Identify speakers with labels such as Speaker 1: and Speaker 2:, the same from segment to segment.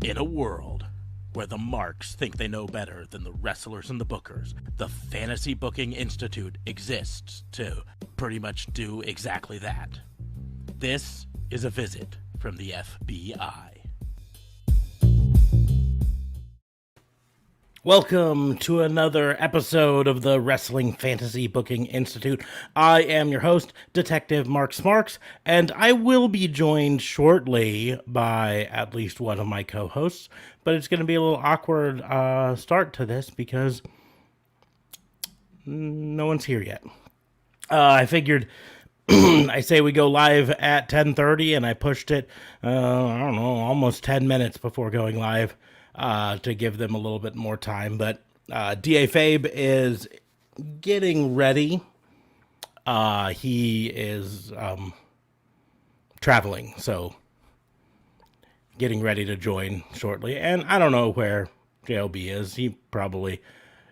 Speaker 1: In a world where the marks think they know better than the wrestlers and the bookers, the Fantasy Booking Institute exists to pretty much do exactly that. This is a visit from the FBI. Welcome to another episode of the Wrestling Fantasy Booking Institute. I am your host, Detective Mark Smarks, and I will be joined shortly by at least one of my co-hosts, but it's going to be a little awkward start to this because no one's here yet. I figured I say we go live at 10:30, and I pushed it, almost 10 minutes before going live. To give them a little bit more time. But D.A. Fabe is getting ready. He is traveling, so getting ready to join shortly. And I don't know where J.O.B. is. He probably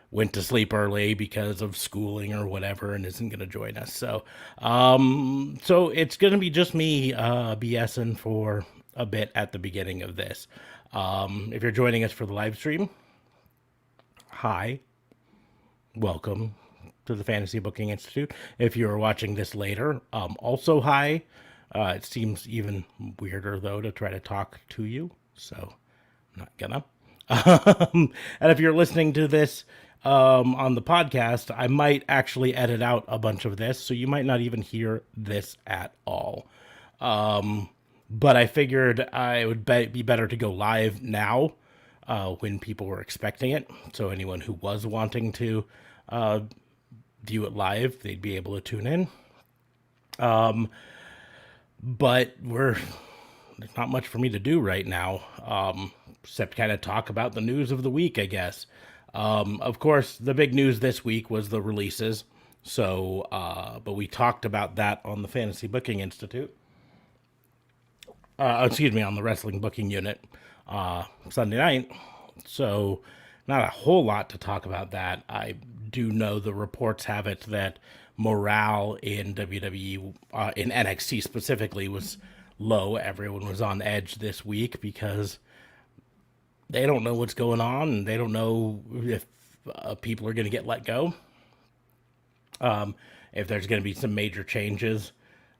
Speaker 1: went to sleep early because of schooling or whatever and isn't going to join us. So it's going to be just me BSing for a bit at the beginning of this. If you're joining us for the live stream, hi, welcome to the Fantasy Booking Institute. If you're watching this later, also hi. It seems even weirder, though, to try to talk to you, so I'm not gonna. And if you're listening to this on the podcast, I might actually edit out a bunch of this, so you might not even hear this at all. But I figured it would be better to go live now when people were expecting it. So anyone who was wanting to view it live, they'd be able to tune in. But there's not much for me to do right now, except kind of talk about the news of the week, I guess. Of course, the big news this week was the releases. So, but we talked about that on the Fantasy Booking Institute. On the Wrestling Booking Unit Sunday night. So not a whole lot to talk about that. I do know the reports have it that morale in WWE, in NXT specifically, was low. Everyone was on edge this week because they don't know what's going on and they don't know if people are going to get let go. If there's going to be some major changes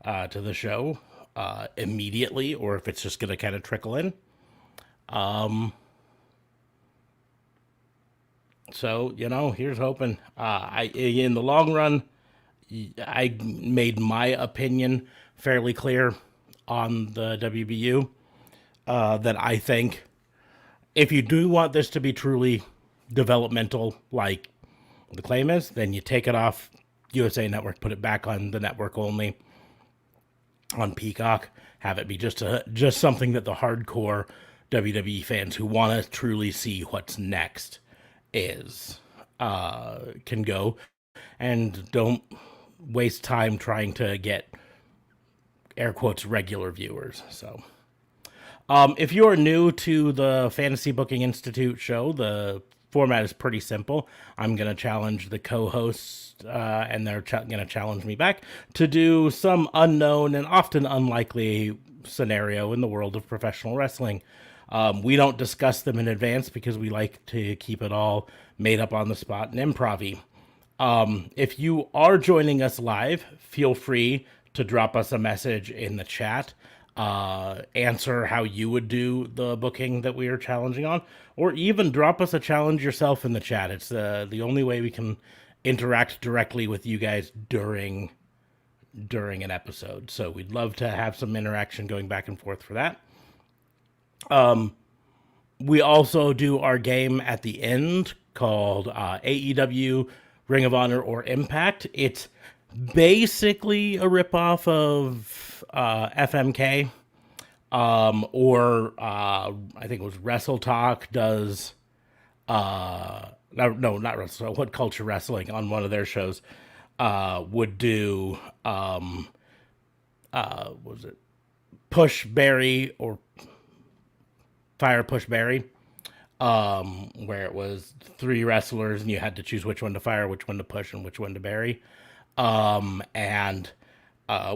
Speaker 1: to the show. Immediately, or if it's just going to kind of trickle in. So, here's hoping. In the long run, I made my opinion fairly clear on the WBU, that I think if you do want this to be truly developmental, like the claim is, then you take it off USA Network, put it back on the network only. On Peacock, have it be just something that the hardcore WWE fans who want to truly see what's next can go, and don't waste time trying to get air quotes regular viewers. So if you're new to the Fantasy Booking Institute show, the format is pretty simple. I'm going to challenge the co-hosts, and they're going to challenge me back to do some unknown and often unlikely scenario in the world of professional wrestling. We don't discuss them in advance because we like to keep it all made up on the spot and improv-y. If you are joining us live, feel free to drop us a message in the chat. Answer how you would do the booking that we are challenging on, or even drop us a challenge yourself in the chat. It's the only way we can interact directly with you guys during an episode. So we'd love to have some interaction going back and forth for that. We also do our game at the end called AEW, Ring of Honor, or Impact. It's basically a ripoff of FMK, or I think it was Wrestle Talk does, no, not Wrestle Talk, What Culture Wrestling on one of their shows would do, was it Push Barry or Fire Push Barry, where it was 3 wrestlers and you had to choose which one to fire, which one to push, and which one to bury. And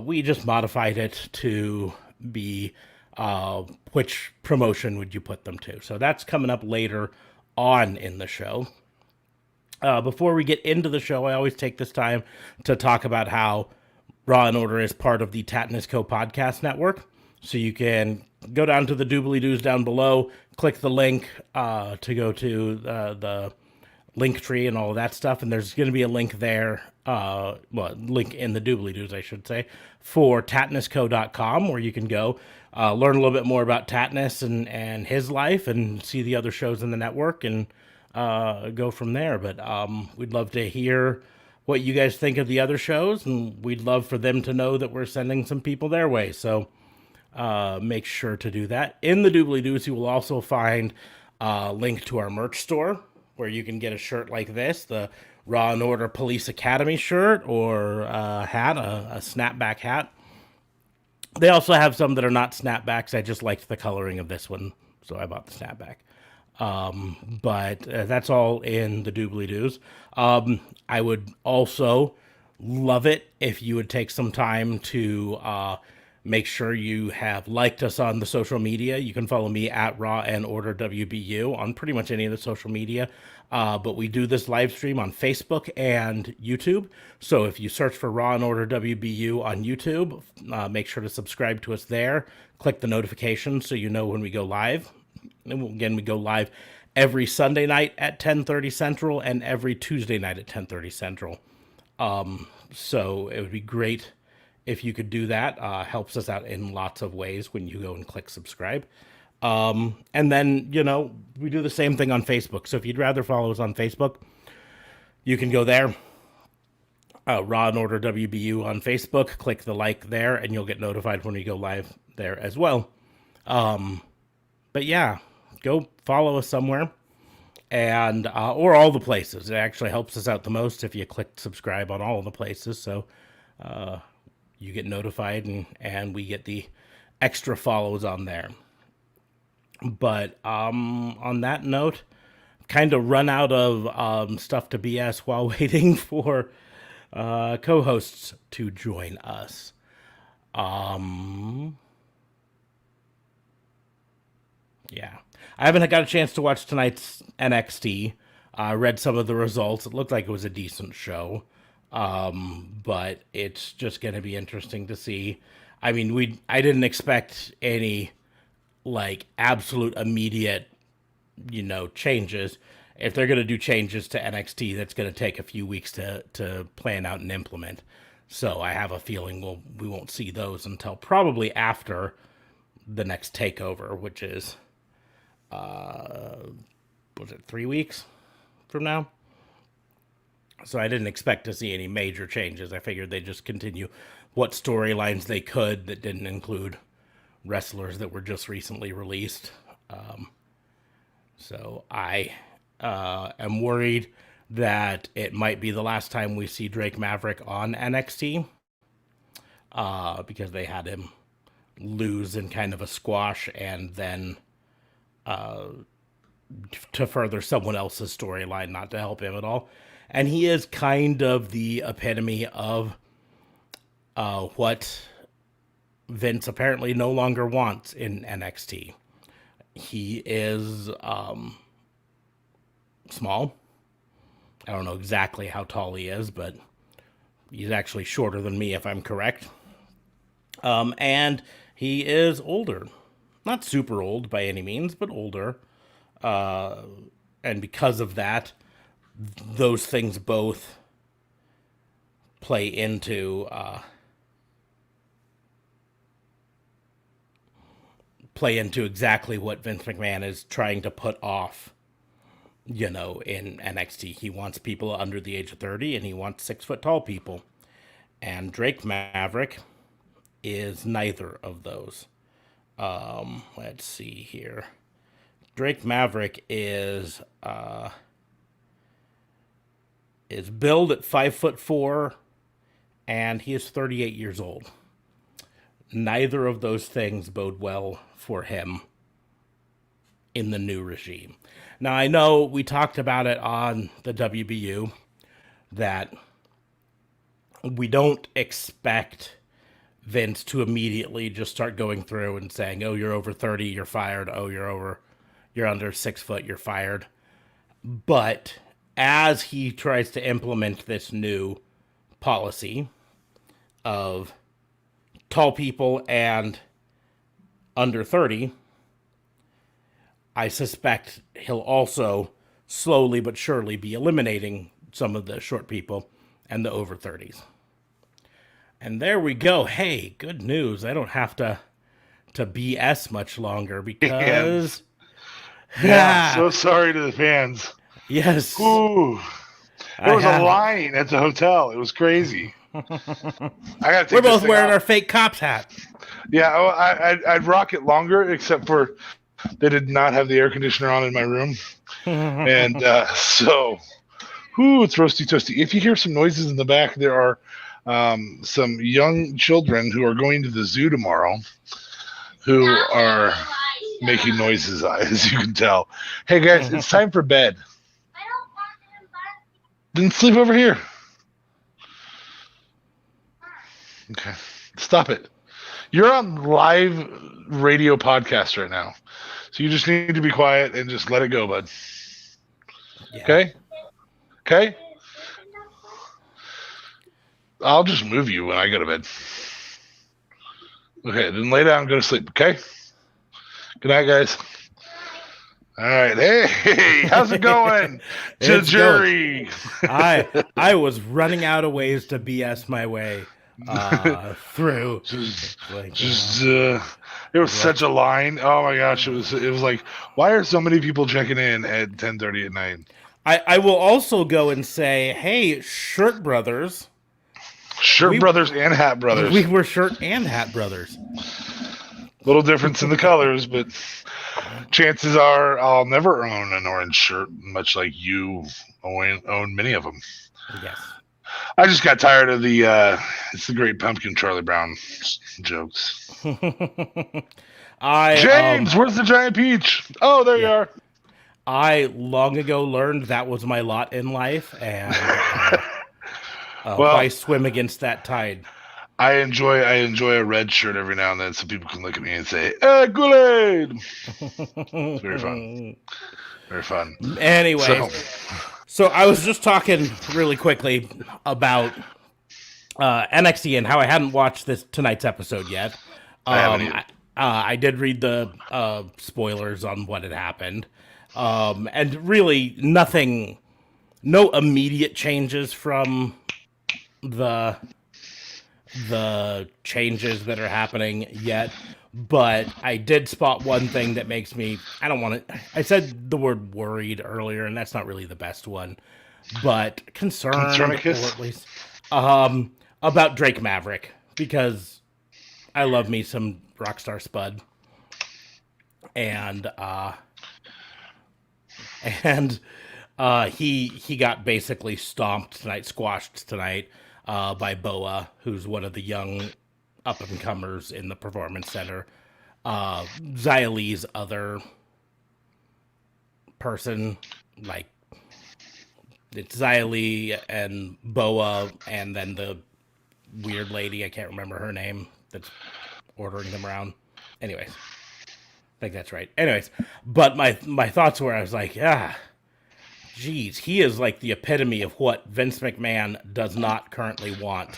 Speaker 1: we just modified it to be which promotion would you put them to? So that's coming up later on in the show. Before we get into the show, I always take this time to talk about how Raw and Order is part of the Tatnus Co. podcast network. So you can go down to the doobly doos down below, click the link to go to the link tree and all of that stuff. And there's going to be a link there, link in the doobly doos, I should say, for tatnusco.com, where you can go learn a little bit more about Tatnus and his life and see the other shows in the network and go from there. But we'd love to hear what you guys think of the other shows, and we'd love for them to know that we're sending some people their way. So make sure to do that. In the doobly doos, you will also find a link to our merch store, where you can get a shirt like this, the Raw and Order Police Academy shirt, or a hat, a snapback hat. They also have some that are not snapbacks. I just liked the coloring of this one, so I bought the snapback. But that's all in the doobly doos. I would also love it if you would take some time to make sure you have liked us on the social media. You can follow me at Raw and Order WBU on pretty much any of the social media. But we do this live stream on Facebook and YouTube. So if you search for Raw and Order WBU on YouTube, make sure to subscribe to us there. Click the notifications so you know when we go live. And again, we go live every Sunday night at 10:30 Central and every Tuesday night at 10:30 Central. So it would be great if you could do that. Helps us out in lots of ways when you go and click subscribe. And then, we do the same thing on Facebook. So if you'd rather follow us on Facebook, you can go there. Raw and Order WBU on Facebook. Click the like there, and you'll get notified when we go live there as well. But yeah, go follow us somewhere, and or all the places. It actually helps us out the most if you click subscribe on all of the places, so you get notified, and we get the extra follows on there. But on that note, kind of run out of stuff to BS while waiting for co-hosts to join us. Yeah. I haven't got a chance to watch tonight's NXT. I read some of the results. It looked like it was a decent show. But it's just going to be interesting to see. I mean, I didn't expect any, absolute immediate, changes. If they're going to do changes to NXT, that's going to take a few weeks to plan out and implement. So I have a feeling we won't see those until probably after the next takeover, which is... was it 3 weeks from now? So I didn't expect to see any major changes. I figured they'd just continue what storylines they could that didn't include wrestlers that were just recently released. So I am worried that it might be the last time we see Drake Maverick on NXT, because they had him lose in kind of a squash and then to further someone else's storyline, not to help him at all. And he is kind of the epitome of what Vince apparently no longer wants in NXT. He is small. I don't know exactly how tall he is, but he's actually shorter than me, if I'm correct. And he is older. Not super old by any means, but older. And because of that, those things both play into exactly what Vince McMahon is trying to put off, in NXT. He wants people under the age of 30, and he wants 6-foot tall people. And Drake Maverick is neither of those. Let's see here. Drake Maverick is billed at 5'4", and he is 38 years old. Neither of those things bode well for him in the new regime. Now, I know we talked about it on the WBU that we don't expect Vince to immediately just start going through and saying, "Oh, you're over 30, you're fired. Oh, you're under 6 foot, you're fired." But as he tries to implement this new policy of tall people and under 30, I suspect he'll also slowly but surely be eliminating some of the short people and the over 30s. And there we go. Hey, good news. I don't have to BS much longer because...
Speaker 2: Yeah, so sorry to the fans.
Speaker 1: Yes.
Speaker 2: Ooh. There was a line at the hotel. It was crazy.
Speaker 1: We're both wearing our fake cops hat.
Speaker 2: Yeah, I'd rock it longer, except for they did not have the air conditioner on in my room. And so, it's roasty toasty. If you hear some noises in the back, there are some young children who are going to the zoo tomorrow who are making noises, as you can tell. Hey, guys, it's time for bed. Then sleep over here. Okay. Stop it. You're on live radio podcast right now. So you just need to be quiet and just let it go, bud.
Speaker 1: Yeah.
Speaker 2: Okay? Okay? I'll just move you when I go to bed. Okay, then lay down and go to sleep, okay? Good night, guys. All right. Hey, how's it going? To the jury.
Speaker 1: I was running out of ways to BS my way through.
Speaker 2: It was such a line. Oh my gosh, it was like, why are so many people checking in at 10:30 at night?
Speaker 1: I will also go and say, hey, Shirt Brothers.
Speaker 2: Brothers and Hat Brothers.
Speaker 1: We were Shirt and Hat Brothers.
Speaker 2: Little difference in the colors, but chances are I'll never own an orange shirt, much like you own many of them.
Speaker 1: Yes.
Speaker 2: I just got tired of the it's the Great Pumpkin Charlie Brown jokes. James, where's the giant peach? Oh, there you are.
Speaker 1: I long ago learned that was my lot in life, and I swim against that tide.
Speaker 2: I enjoy a red shirt every now and then, so people can look at me and say, Kool-Aid! It's very fun. Very fun.
Speaker 1: Anyway, so I was just talking really quickly about NXT and how I hadn't watched tonight's episode yet. I did read the spoilers on what had happened. And really no immediate changes from the changes that are happening yet, but I did spot one thing that makes me, I said the word worried earlier, and that's not really the best one, but concerned, or at least, about Drake Maverick, because I love me some Rockstar Spud, and he got basically squashed tonight, by Boa, who's one of the young up-and-comers in the Performance Center. Xia Li's other person, like, it's Xia Li and Boa, and then the weird lady, I can't remember her name, that's ordering them around. Anyways, I think that's right. Anyways, but my thoughts were, I was like, geez, he is like the epitome of what Vince McMahon does not currently want.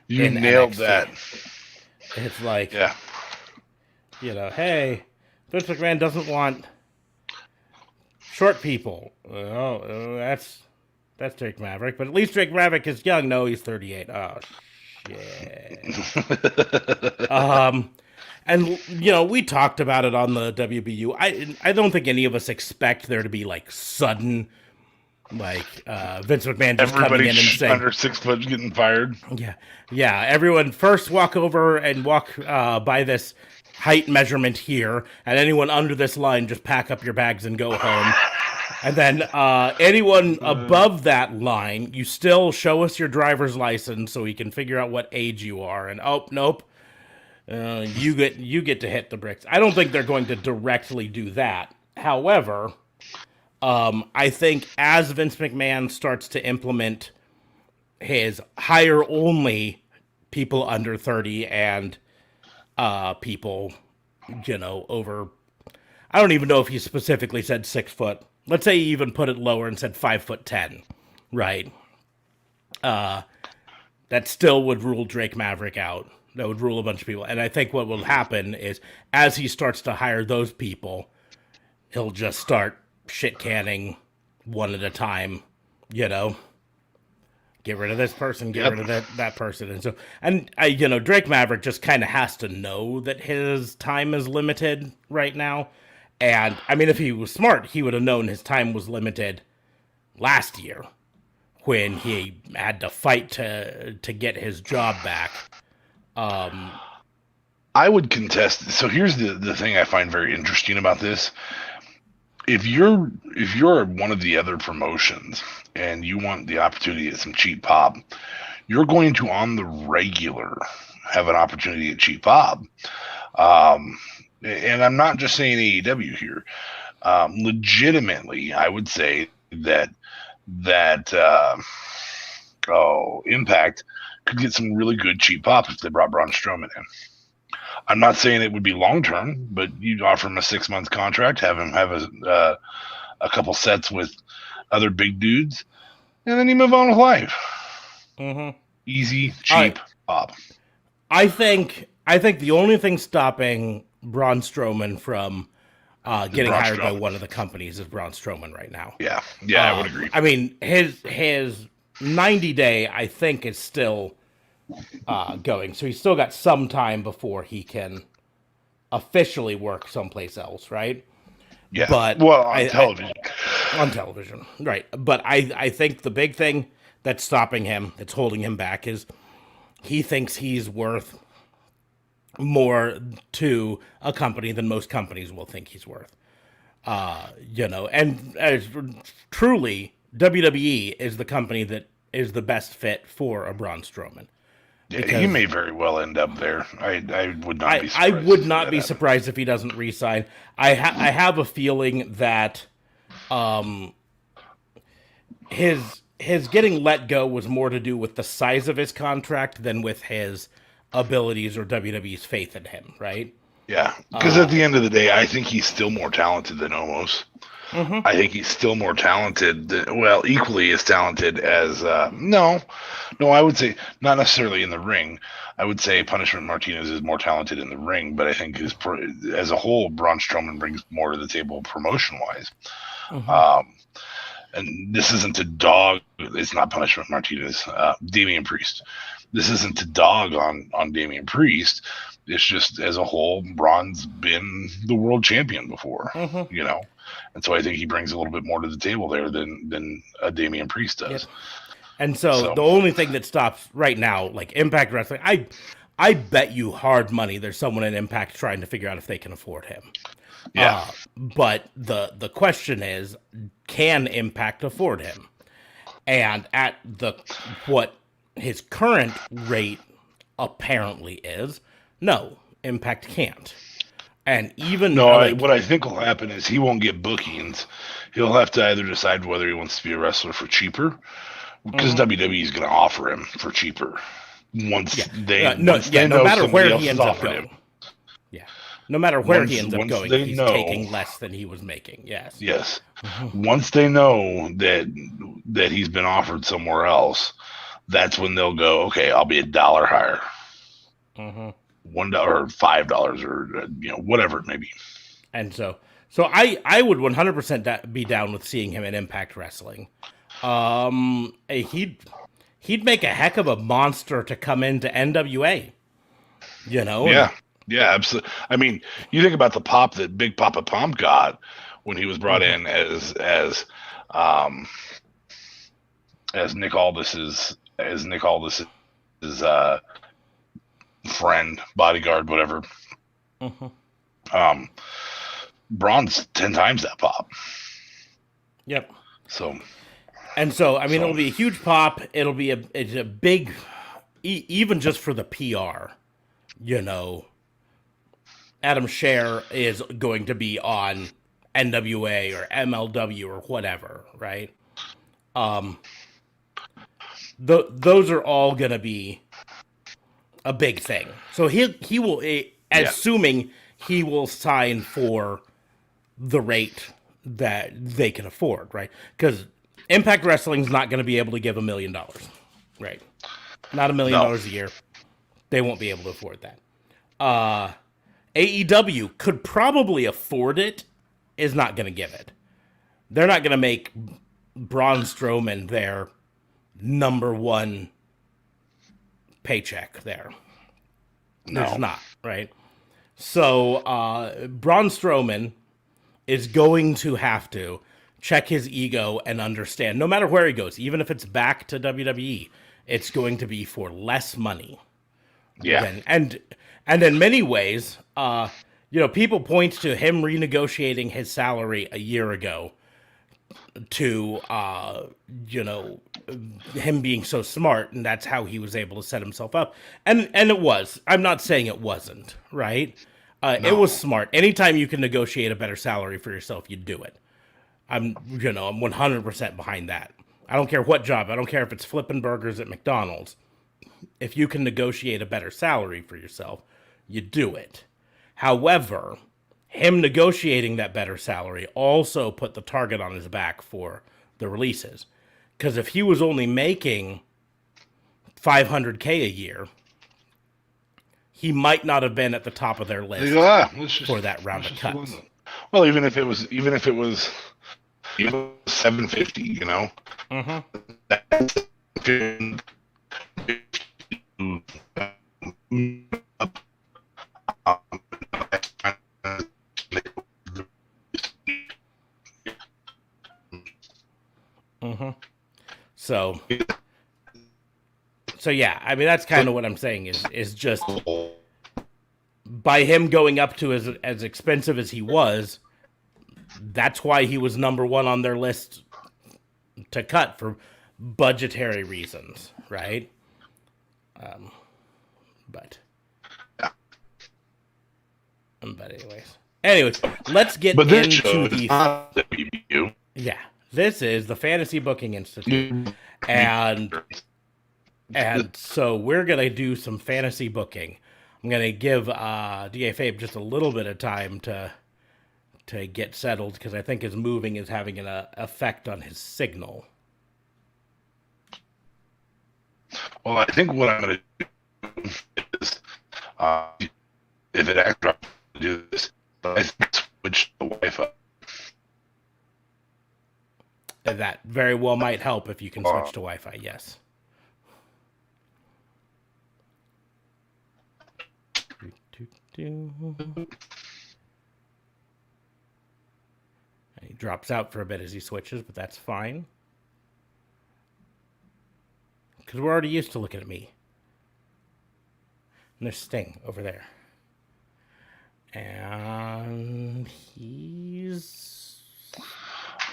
Speaker 2: You nailed that.
Speaker 1: It's like, hey, Vince McMahon doesn't want short people. Oh, that's Drake Maverick. But at least Drake Maverick is young. No, he's 38. Oh, shit. And, we talked about it on the WBU. I don't think any of us expect there to be, like, sudden, like, Vince McMahon just coming in and saying...
Speaker 2: under 6 foot getting fired.
Speaker 1: Yeah, everyone first walk over and walk by this height measurement here, and anyone under this line, just pack up your bags and go home. And then anyone above that line, you still show us your driver's license so we can figure out what age you are. And, nope. You get to hit the bricks. I don't think they're going to directly do that. However, I think as Vince McMahon starts to implement his hire only people under 30 and people, over. I don't even know if he specifically said 6 foot. Let's say he even put it lower and said 5'10", right? That still would rule Drake Maverick out. That would rule a bunch of people. And I think what will happen is as he starts to hire those people, he'll just start shit canning one at a time, Get rid of this person, get rid of that person. And Drake Maverick just kind of has to know that his time is limited right now. And, I mean, if he was smart, he would have known his time was limited last year when he had to fight to get his job back.
Speaker 2: I would contest. So here's the thing I find very interesting about this. If you're one of the other promotions and you want the opportunity at some cheap pop, you're going to on the regular have an opportunity at cheap pop. And I'm not just saying AEW here. Legitimately, I would say that Impact could get some really good cheap pop if they brought Braun Strowman in. I'm not saying it would be long term, but you'd offer him a 6-month contract, have him have a couple sets with other big dudes, and then you move on with life.
Speaker 1: Mm-hmm.
Speaker 2: Easy, cheap pop.
Speaker 1: I think the only thing stopping Braun Strowman from getting hired by one of the companies is Braun Strowman right now.
Speaker 2: Yeah, I would agree.
Speaker 1: I mean, his 90-day, I think, is still going. So he's still got some time before he can officially work someplace else, right?
Speaker 2: Yeah,
Speaker 1: but
Speaker 2: on television.
Speaker 1: On television, right. But I think the big thing that's stopping him, that's holding him back, is he thinks he's worth more to a company than most companies will think he's worth. And truly, WWE is the company that is the best fit for a Braun Strowman.
Speaker 2: Yeah, he may very well end up there. I would not be surprised.
Speaker 1: I would not be surprised if he doesn't re-sign. I have a feeling that his getting let go was more to do with the size of his contract than with his abilities or WWE's faith in him, right?
Speaker 2: Yeah, because at the end of the day, I think he's still more talented than Omos. Mm-hmm. I think he's still more talented, equally as talented as, no, I would say not necessarily in the ring. I would say Punishment Martinez is more talented in the ring, but I think as a whole, Braun Strowman brings more to the table promotion-wise. Mm-hmm. And this isn't a dog. It's not Punishment Martinez. Damian Priest. This isn't to dog on Damian Priest. It's just as a whole, Braun's been the world champion before, and so I think he brings a little bit more to the table there than Damian Priest does. Yep.
Speaker 1: And so the only thing that stops right now, like Impact Wrestling, I bet you hard money there's someone in Impact trying to figure out if they can afford him.
Speaker 2: Yeah.
Speaker 1: But the question is, can Impact afford him? And at what his current rate apparently is, no, Impact can't. And even
Speaker 2: what I think will happen is he won't get bookings. He'll have to either decide whether he wants to be a wrestler for cheaper, because WWE is going to offer him for cheaper once they
Speaker 1: no matter where he ends up going. Yeah, no matter where he ends up going, he's taking less than he was making. Yes.
Speaker 2: Mm-hmm. Once they know that he's been offered somewhere else, that's when they'll go, okay, I'll be $1 higher. Mm-hmm. $1 or $5 or whatever it may be.
Speaker 1: And so I would 100% be down with seeing him in Impact Wrestling. He'd make a heck of a monster to come into NWA.
Speaker 2: Yeah, absolutely. I mean, you think about the pop that Big Papa Pump got when he was brought in as Nick Aldis's friend, bodyguard, whatever. Mm-hmm. Braun's 10 times that pop.
Speaker 1: Yep.
Speaker 2: So
Speaker 1: it'll be a huge pop. It's a big, even just for the PR. Adam Scherr is going to be on NWA or MLW or whatever, right? those are all going to be a big thing. So he will, assuming he will sign for the rate that they can afford, right? Because Impact Wrestling's not going to be able to give $1 million, right? Not $1 million a year. They won't be able to afford that. AEW could probably afford it, is not going to give it. They're not going to make Braun Strowman their number one paycheck there.
Speaker 2: No.
Speaker 1: There's not, right? So Braun Strowman is going to have to check his ego and understand, no matter where he goes, even if it's back to WWE, it's going to be for less money.
Speaker 2: Yeah.
Speaker 1: And in many ways, people point to him renegotiating his salary a year ago to, him being so smart, and that's how he was able to set himself up. And it was. I'm not saying it wasn't, right? It was smart. Anytime you can negotiate a better salary for yourself, you do it. I'm 100% behind that. I don't care what job. I don't care if it's flipping burgers at McDonald's. If you can negotiate a better salary for yourself, you do it. However, him negotiating that better salary also put the target on his back for the releases. Because if he was only making $500K a year, he might not have been at the top of their list for that round of cuts.
Speaker 2: Well, even if it was $750, That's
Speaker 1: So yeah, I mean, that's kind of what I'm saying is just by him going up to as expensive as he was, that's why he was number one on their list to cut for budgetary reasons, right? But anyways, let's get into the
Speaker 2: WBU.
Speaker 1: Yeah, this is the Fantasy Booking Institute, and so we're gonna do some fantasy booking. I'm gonna give DA Fabe just a little bit of time to get settled because I think his moving is having an effect on his signal.
Speaker 2: Well, I think what I'm going to do is, if it actually do this, I switch to Wi-Fi.
Speaker 1: And that very well might help if you can switch to Wi-Fi, yes. And he drops out for a bit as he switches, but that's fine. Because we're already used to looking at me. And there's Sting over there. And he's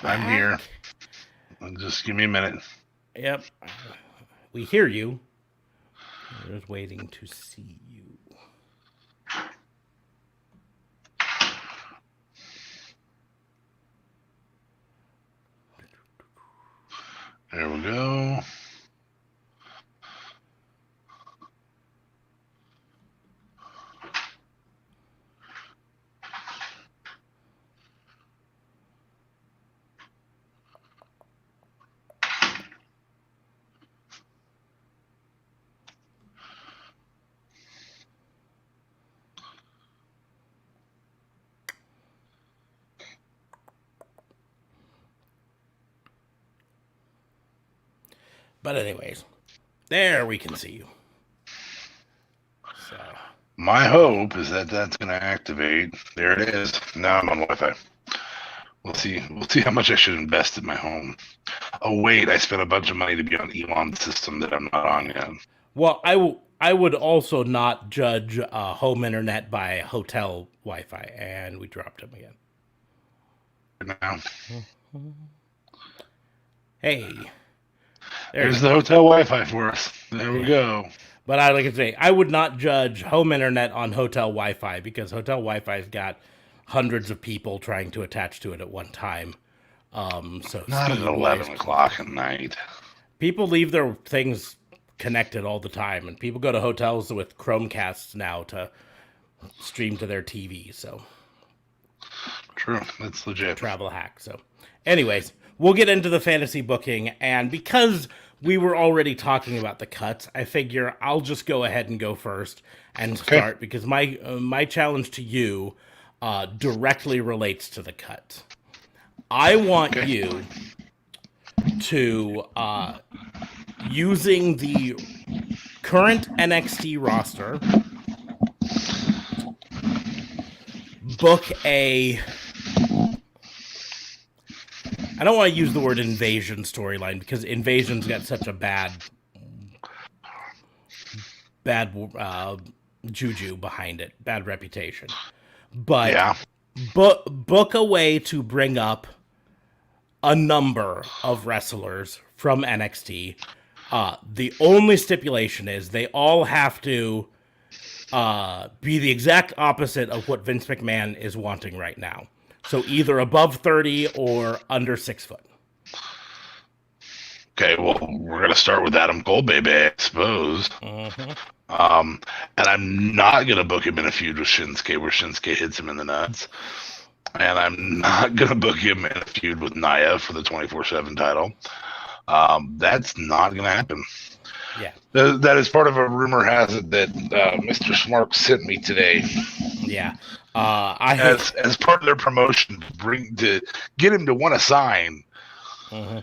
Speaker 1: back.
Speaker 2: I'm here. Just give me a minute.
Speaker 1: Yep. We hear you. We're just waiting to see you.
Speaker 2: There we go.
Speaker 1: But anyways, there we can see you. So
Speaker 2: my hope is that that's going to activate. There it is. Now I'm on Wi-Fi. We'll see how much I should invest in my home. Oh wait, I spent a bunch of money to be on Elon's system that I'm not on yet.
Speaker 1: Well, I would also not judge home internet by hotel Wi-Fi, and we dropped him again.
Speaker 2: Now.
Speaker 1: Hey.
Speaker 2: There's the hotel Wi-Fi for us. There we go.
Speaker 1: But like I say, I would not judge home internet on hotel Wi-Fi because hotel Wi-Fi's got hundreds of people trying to attach to it at one time. So
Speaker 2: not at 11 o'clock at night.
Speaker 1: People leave their things connected all the time, and people go to hotels with Chromecasts now to stream to their TV. So
Speaker 2: True, that's legit.
Speaker 1: travel hack. So, anyways, we'll get into the fantasy booking, and because we were already talking about the cuts, I figure I'll just go ahead and go first and start because my challenge to you directly relates to the cut. I want you to using the current NXT roster, book a... I don't want to use the word invasion storyline because invasion's got such a bad juju behind it, bad reputation. But book a way to bring up a number of wrestlers from NXT. The only stipulation is they all have to be the exact opposite of what Vince McMahon is wanting right now. So either above 30 or under 6 foot.
Speaker 2: Okay, well, we're going to start with Adam Cole, baby, I suppose.
Speaker 1: Mm-hmm.
Speaker 2: And I'm not going to book him in a feud with Shinsuke where Shinsuke hits him in the nuts. And I'm not going to book him in a feud with Nia for the 24/7 title. That's not going to happen.
Speaker 1: Yeah.
Speaker 2: That is part of a rumor has it that Mr. Smart sent me today.
Speaker 1: Yeah.
Speaker 2: As part of their promotion to get him to want to sign.
Speaker 1: Mm-hmm.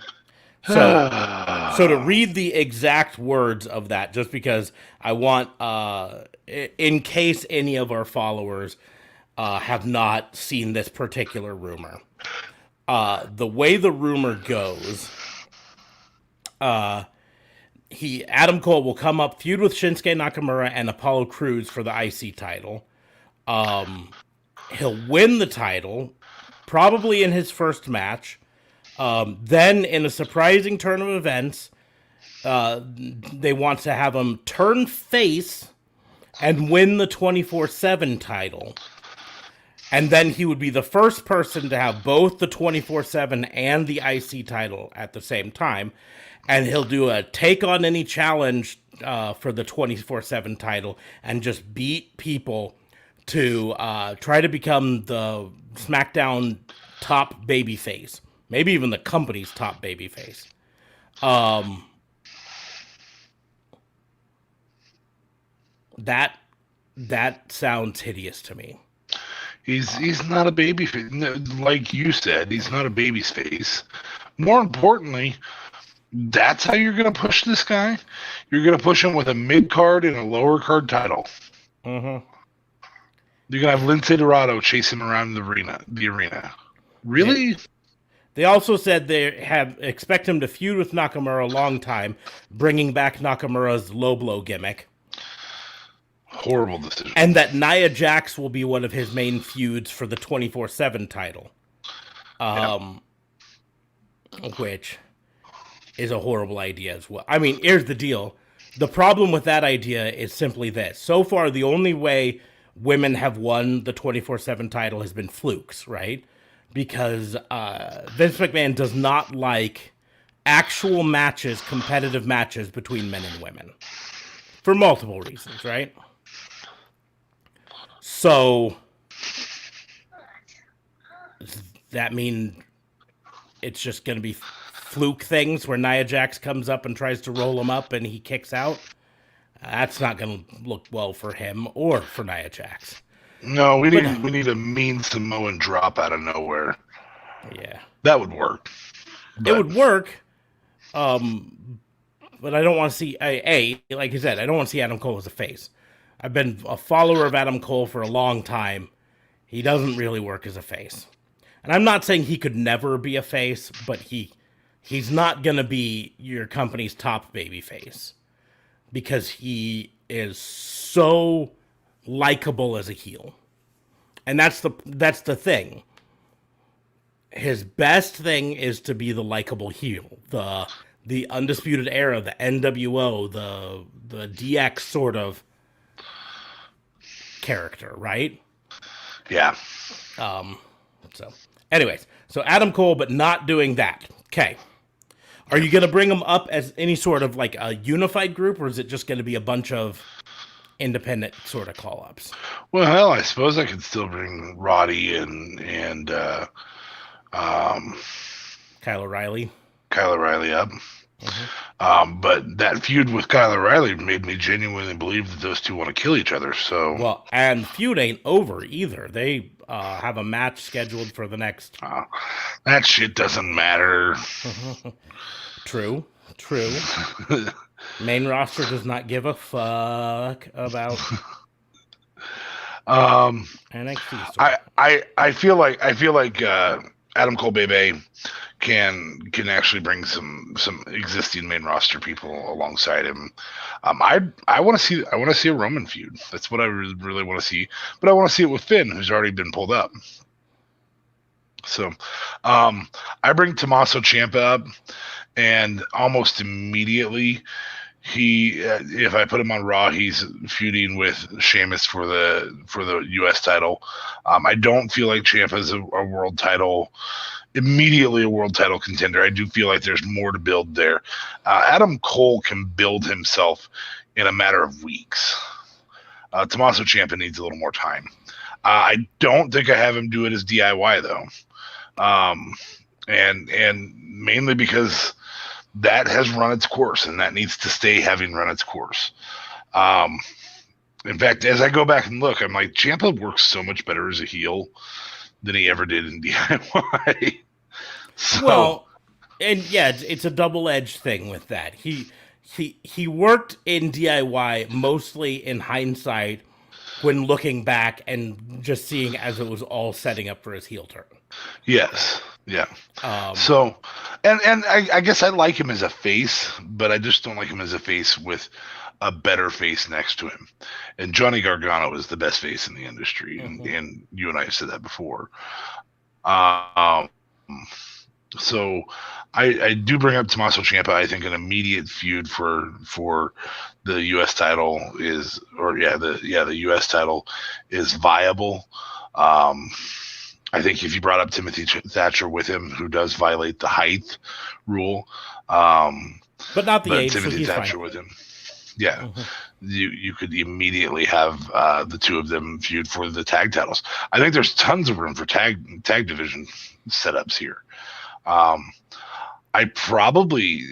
Speaker 1: So to read the exact words of that, just because I want, in case any of our followers have not seen this particular rumor, the way the rumor goes, Adam Cole will come up, feud with Shinsuke Nakamura and Apollo Crews for the IC title. He'll win the title, probably in his first match. Then, in a surprising turn of events, they want to have him turn face and win the 24/7 title. And then he would be the first person to have both the 24/7 and the IC title at the same time. And he'll do a take on any challenge for the 24/7 title and just beat people to try to become the SmackDown top babyface. Maybe even the company's top babyface. That sounds hideous to me.
Speaker 2: He's not a baby face. Like you said, he's not a baby's face. More importantly, that's how you're going to push this guy? You're going to push him with a mid-card and a lower-card title.
Speaker 1: Mm-hmm.
Speaker 2: You're going to have Lince Dorado chase him around the arena. Really?
Speaker 1: Yeah. They also said they expect him to feud with Nakamura a long time, bringing back Nakamura's low blow gimmick.
Speaker 2: Horrible decision.
Speaker 1: And that Nia Jax will be one of his main feuds for the 24/7 title. Which is a horrible idea as well. I mean, here's the deal. The problem with that idea is simply this. So far, the only way women have won the 24/7 title has been flukes, right? Because Vince McMahon does not like actual matches, competitive matches between men and women. For multiple reasons, right? So, does that mean it's just going to be fluke things where Nia Jax comes up and tries to roll him up and he kicks out? That's not going to look well for him or for Nia Jax.
Speaker 2: No, we need a mean Samoan drop out of nowhere.
Speaker 1: Yeah.
Speaker 2: That would work.
Speaker 1: It would work, but I don't want to see... like I said, I don't want to see Adam Cole as a face. I've been a follower of Adam Cole for a long time. He doesn't really work as a face. And I'm not saying he could never be a face, but he's not going to be your company's top baby face. Because he is so likable as a heel. And that's the thing. His best thing is to be the likable heel. The Undisputed Era, the NWO, the DX sort of character, right?
Speaker 2: Yeah.
Speaker 1: So anyways, so Adam Cole, but not doing that. Okay. Are you going to bring them up as any sort of like a unified group, or is it just going to be a bunch of independent sort of call-ups?
Speaker 2: Well, hell, I suppose I could still bring Roddy and um,
Speaker 1: Kyle O'Reilly.
Speaker 2: Kyle O'Reilly up. But that feud with Kyle O'Reilly made me genuinely believe that those two want to kill each other. So,
Speaker 1: Well, and feud ain't over either. They have a match scheduled for the next.
Speaker 2: that shit doesn't matter.
Speaker 1: True. Main roster does not give a fuck about NXT.
Speaker 2: I feel like Adam Cole Bebe can actually bring some existing main roster people alongside him. I want to see a Roman feud. That's what I really want to see. But I want to see it with Finn, who's already been pulled up. So, I bring Tommaso Ciampa up, and almost immediately if I put him on Raw, he's feuding with Sheamus for the U.S. title. I don't feel like Ciampa is a world title. Immediately a world title contender. I do feel like there's more to build there. Adam Cole can build himself in a matter of weeks. Tommaso Ciampa needs a little more time. I don't think I have him do it as DIY though, and mainly because that has run its course, and that needs to stay having run its course. In fact, as I go back and look, I'm like, Ciampa works so much better as a heel than he ever did in DIY. So,
Speaker 1: well, and yeah, it's a double-edged thing with that. He worked in DIY mostly in hindsight when looking back and just seeing as it was all setting up for his heel turn.
Speaker 2: Yes. Yeah. So, and I guess I like him as a face, but I just don't like him as a face with a better face next to him. And Johnny Gargano is the best face in the industry, and you and I have said that before. So I do bring up Tommaso Ciampa. I think an immediate feud for the U.S. title is, the U.S. title is viable. I think if you brought up Timothy Thatcher with him, who does violate the height rule,
Speaker 1: but not the age,
Speaker 2: Timothy
Speaker 1: so
Speaker 2: Thatcher
Speaker 1: fine.
Speaker 2: with him, yeah, you could immediately have the two of them feud for the tag titles. I think there's tons of room for tag division setups here. I probably,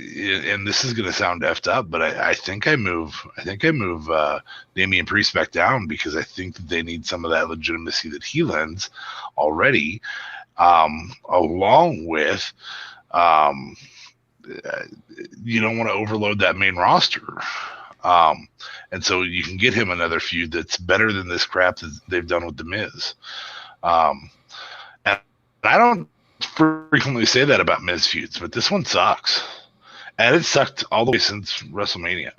Speaker 2: and this is going to sound effed up, but I think I move Damian Priest back down because I think that they need some of that legitimacy that he lends already, along with, you don't want to overload that main roster. And so you can get him another feud that's better than this crap that they've done with The Miz. And I don't frequently say that about Miz feuds, but this one sucks, and it sucked all the way since WrestleMania.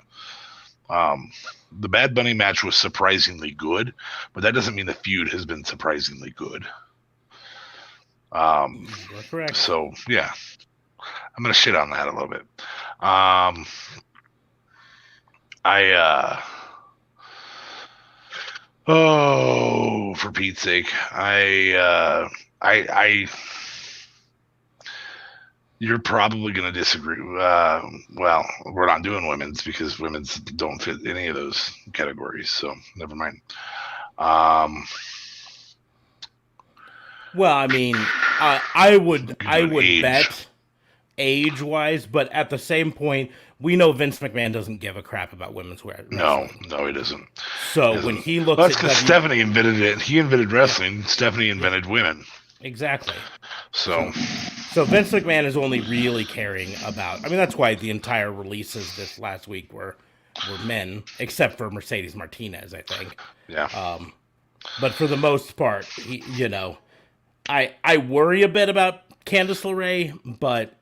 Speaker 2: The Bad Bunny match was surprisingly good, but that doesn't mean the feud has been surprisingly good.
Speaker 1: Correct.
Speaker 2: So yeah, I'm gonna shit on that a little bit. For Pete's sake, you're probably going to disagree. Well, we're not doing women's because women's don't fit any of those categories. So never mind.
Speaker 1: Well, I mean, I would
Speaker 2: age.
Speaker 1: bet age-wise, but at the same point, we know Vince McMahon doesn't give a crap about women's wrestling.
Speaker 2: No, he doesn't.
Speaker 1: So when he looks
Speaker 2: that's
Speaker 1: at
Speaker 2: because Stephanie invented it. He invented wrestling. Stephanie invented women.
Speaker 1: Exactly.
Speaker 2: So
Speaker 1: Vince McMahon is only really caring about. I mean, that's why the entire releases this last week were men, except for Mercedes Martinez, I think.
Speaker 2: Yeah.
Speaker 1: But for the most part, I worry a bit about Candice LeRae, but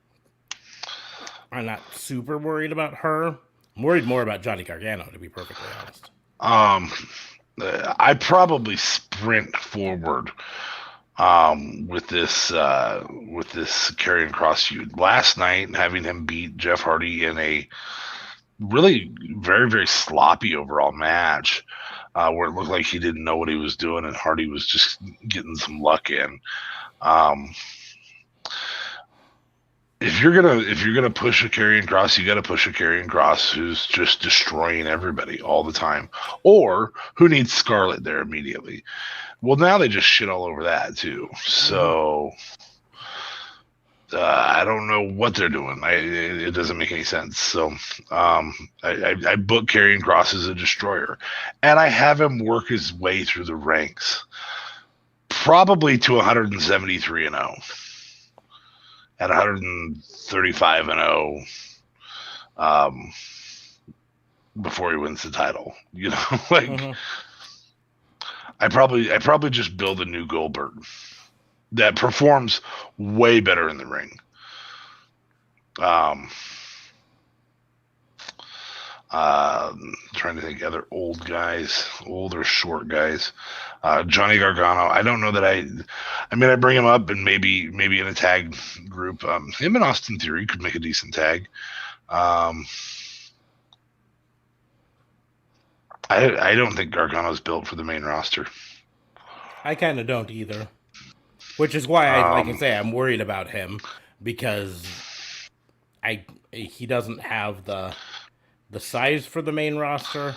Speaker 1: I'm not super worried about her. I'm worried more about Johnny Gargano, to be perfectly honest.
Speaker 2: I probably sprint forward with this Karrion Kross feud. Last night, having him beat Jeff Hardy in a really very, very sloppy overall match, where it looked like he didn't know what he was doing and Hardy was just getting some luck in. if you're gonna push a Karrion Kross, you got to push a Karrion Kross who's just destroying everybody all the time, or who needs Scarlett there immediately. Well, now they just shit all over that too. So I don't know what they're doing. It doesn't make any sense. So I book Karrion Kross as a destroyer, and I have him work his way through the ranks, probably to 173 and 0. At 135 and 0, before he wins the title, you know, like I probably just build a new Goldberg that performs way better in the ring. Trying to think other old or short guys. Johnny Gargano. I don't know that I bring him up and maybe in a tag group. Him and Austin Theory could make a decent tag. I don't think Gargano's built for the main roster.
Speaker 1: I kind of don't either. Which is why like I say, I'm worried about him because he doesn't have the size for the main roster.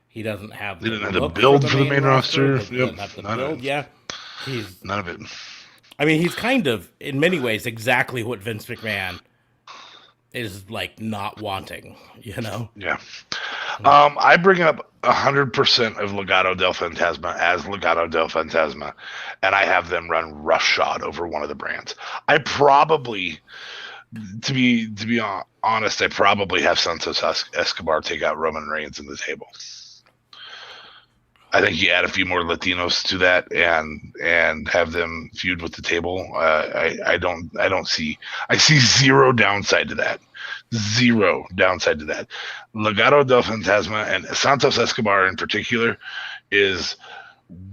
Speaker 1: He doesn't have
Speaker 2: the build for the main roster.
Speaker 1: Yep. Not the build. Yeah, he's
Speaker 2: none of it.
Speaker 1: I mean, he's kind of in many ways exactly what Vince McMahon is like not wanting. You know.
Speaker 2: Yeah. I bring up 100% of Legado del Fantasma as Legado del Fantasma, and I have them run roughshod over one of the brands. I probably, to be honest, I probably have Santos Escobar take out Roman Reigns in the table. I think you add a few more Latinos to that and have them feud with the table. I see zero downside to that. Zero downside to that. Legado del Fantasma and Santos Escobar in particular is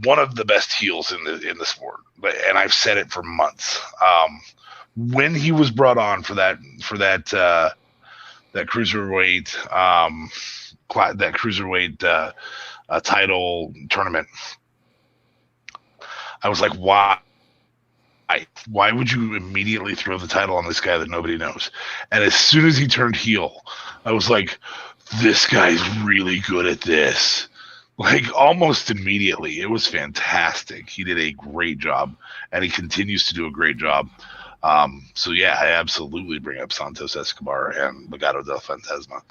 Speaker 2: one of the best heels in the sport, and I've said it for months. When he was brought on for that cruiserweight title tournament, I was like, why? Why would you immediately throw the title on this guy that nobody knows? And as soon as he turned heel, I was like, this guy's really good at this. Like almost immediately. It was fantastic. He did a great job, and he continues to do a great job. So yeah, I absolutely bring up Santos Escobar and Legado del Fantasma.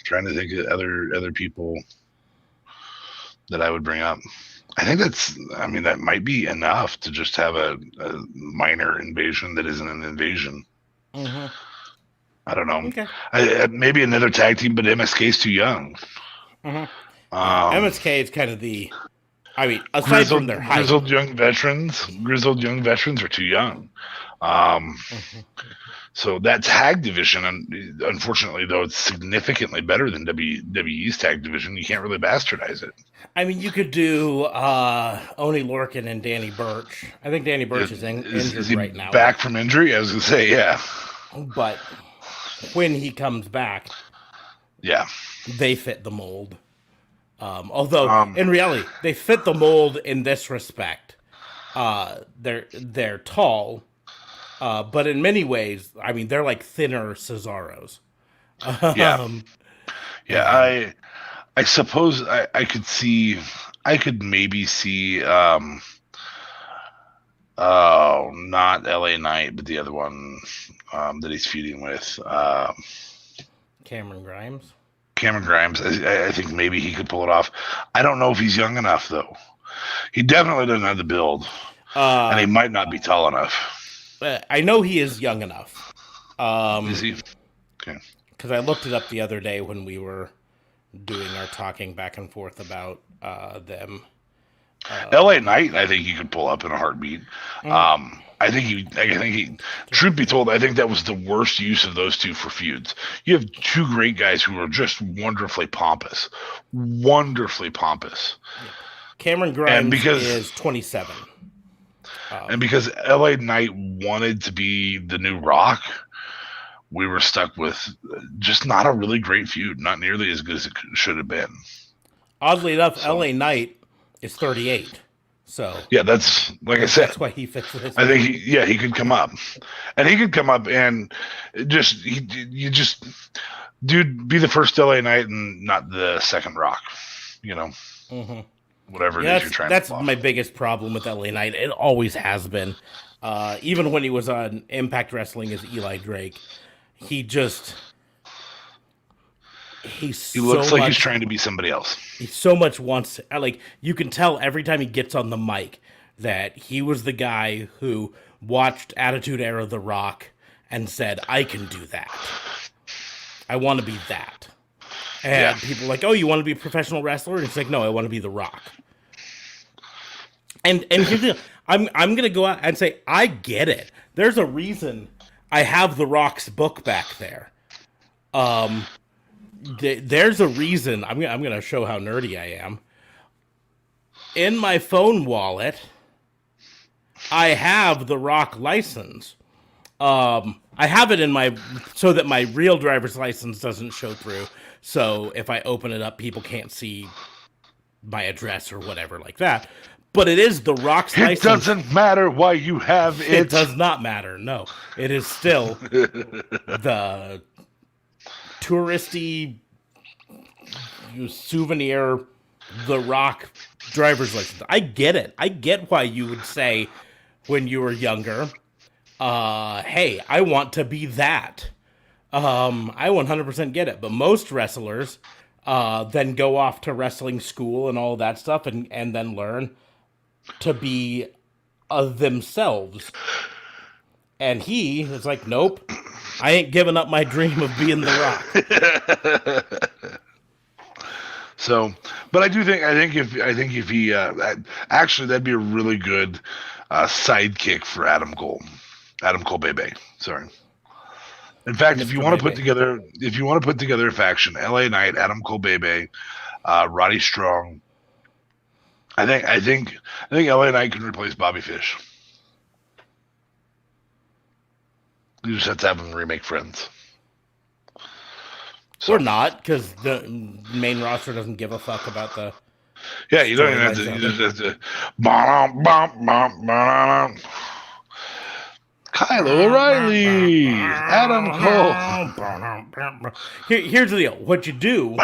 Speaker 2: Trying to think of other people that I would bring up. I think that might be enough to just have a minor invasion that isn't an invasion.
Speaker 1: Mm-hmm.
Speaker 2: I don't know.
Speaker 1: Okay.
Speaker 2: Maybe another tag team, but MSK's too young.
Speaker 1: Mm-hmm. MSK is kind of aside from their height.
Speaker 2: Grizzled young veterans are too young. So that tag division, unfortunately, though, it's significantly better than WWE's tag division. You can't really bastardize it.
Speaker 1: I mean, you could do Oney Lorcan and Danny Burch. I think Danny Burch is injured right now.
Speaker 2: Back from injury? I was going to say, yeah.
Speaker 1: But when he comes back,
Speaker 2: yeah,
Speaker 1: they fit the mold. Although, in reality, they fit the mold in this respect. They're tall. But in many ways, I mean, they're like thinner Cesaros.
Speaker 2: Yeah. I suppose I could maybe see, not LA Knight, but the other one, that he's feuding with,
Speaker 1: Cameron Grimes.
Speaker 2: I think maybe he could pull it off. I don't know if he's young enough though. He definitely doesn't have the build, and he might not be tall enough.
Speaker 1: I know he is young enough.
Speaker 2: Is he? Okay.
Speaker 1: Because I looked it up the other day when we were doing our talking back and forth about them.
Speaker 2: LA Knight, I think he could pull up in a heartbeat. I think he. Truth be told, I think that was the worst use of those two for feuds. You have two great guys who are just wonderfully pompous.
Speaker 1: Cameron Grimes is 27.
Speaker 2: And because LA Knight wanted to be the new Rock, we were stuck with just not a really great feud, not nearly as good as it should have been.
Speaker 1: Oddly enough, LA Knight is 38. So
Speaker 2: Yeah, that's like I said.
Speaker 1: That's why he fits with his.
Speaker 2: I think he could come up, and he could come up and dude, be the first LA Knight and not the second Rock, you know, whatever it is you're trying to
Speaker 1: that's
Speaker 2: pull
Speaker 1: my
Speaker 2: off.
Speaker 1: biggest problem with LA Knight. It always has been. Even when he was on Impact Wrestling as Eli Drake, he just
Speaker 2: He looks like he's trying to be somebody else.
Speaker 1: he so much wants, like, you can tell every time he gets on the mic that he was the guy who watched Attitude Era The Rock and said, I can do that. I want to be that. And people are like, oh, you want to be a professional wrestler? And it's like, no, I want to be The Rock. And here's the deal. I'm gonna go out and say, I get it. There's a reason I have The Rock's book back there. There's a reason. I'm gonna show how nerdy I am. In my phone wallet, I have the Rock license. I have it in my, so that my real driver's license doesn't show through. So if I open it up, people can't see my address or whatever like that. But it is the Rock's license.
Speaker 2: It doesn't matter why you have it.
Speaker 1: It does not matter. No, it is still the touristy souvenir, the Rock driver's license. I get it. I get why you would say when you were younger, hey, I want to be that. I 100% get it. But most wrestlers then go off to wrestling school and all that stuff and then learn to be themselves. And he is like, nope, I ain't giving up my dream of being the Rock.
Speaker 2: So, but I think if he actually, that'd be a really good sidekick for Adam Cole Bebe. Sorry. In fact, if you want to put together a faction, LA Knight, Adam Cole Bebe, Roddy Strong, I think LA Knight can replace Bobby Fish. You just have to have them remake Friends.
Speaker 1: So. Or not, because the main roster doesn't give a fuck about the.
Speaker 2: Yeah, you don't even have to. You just have to. Kyle O'Reilly, Adam Cole.
Speaker 1: Here's the deal. What you do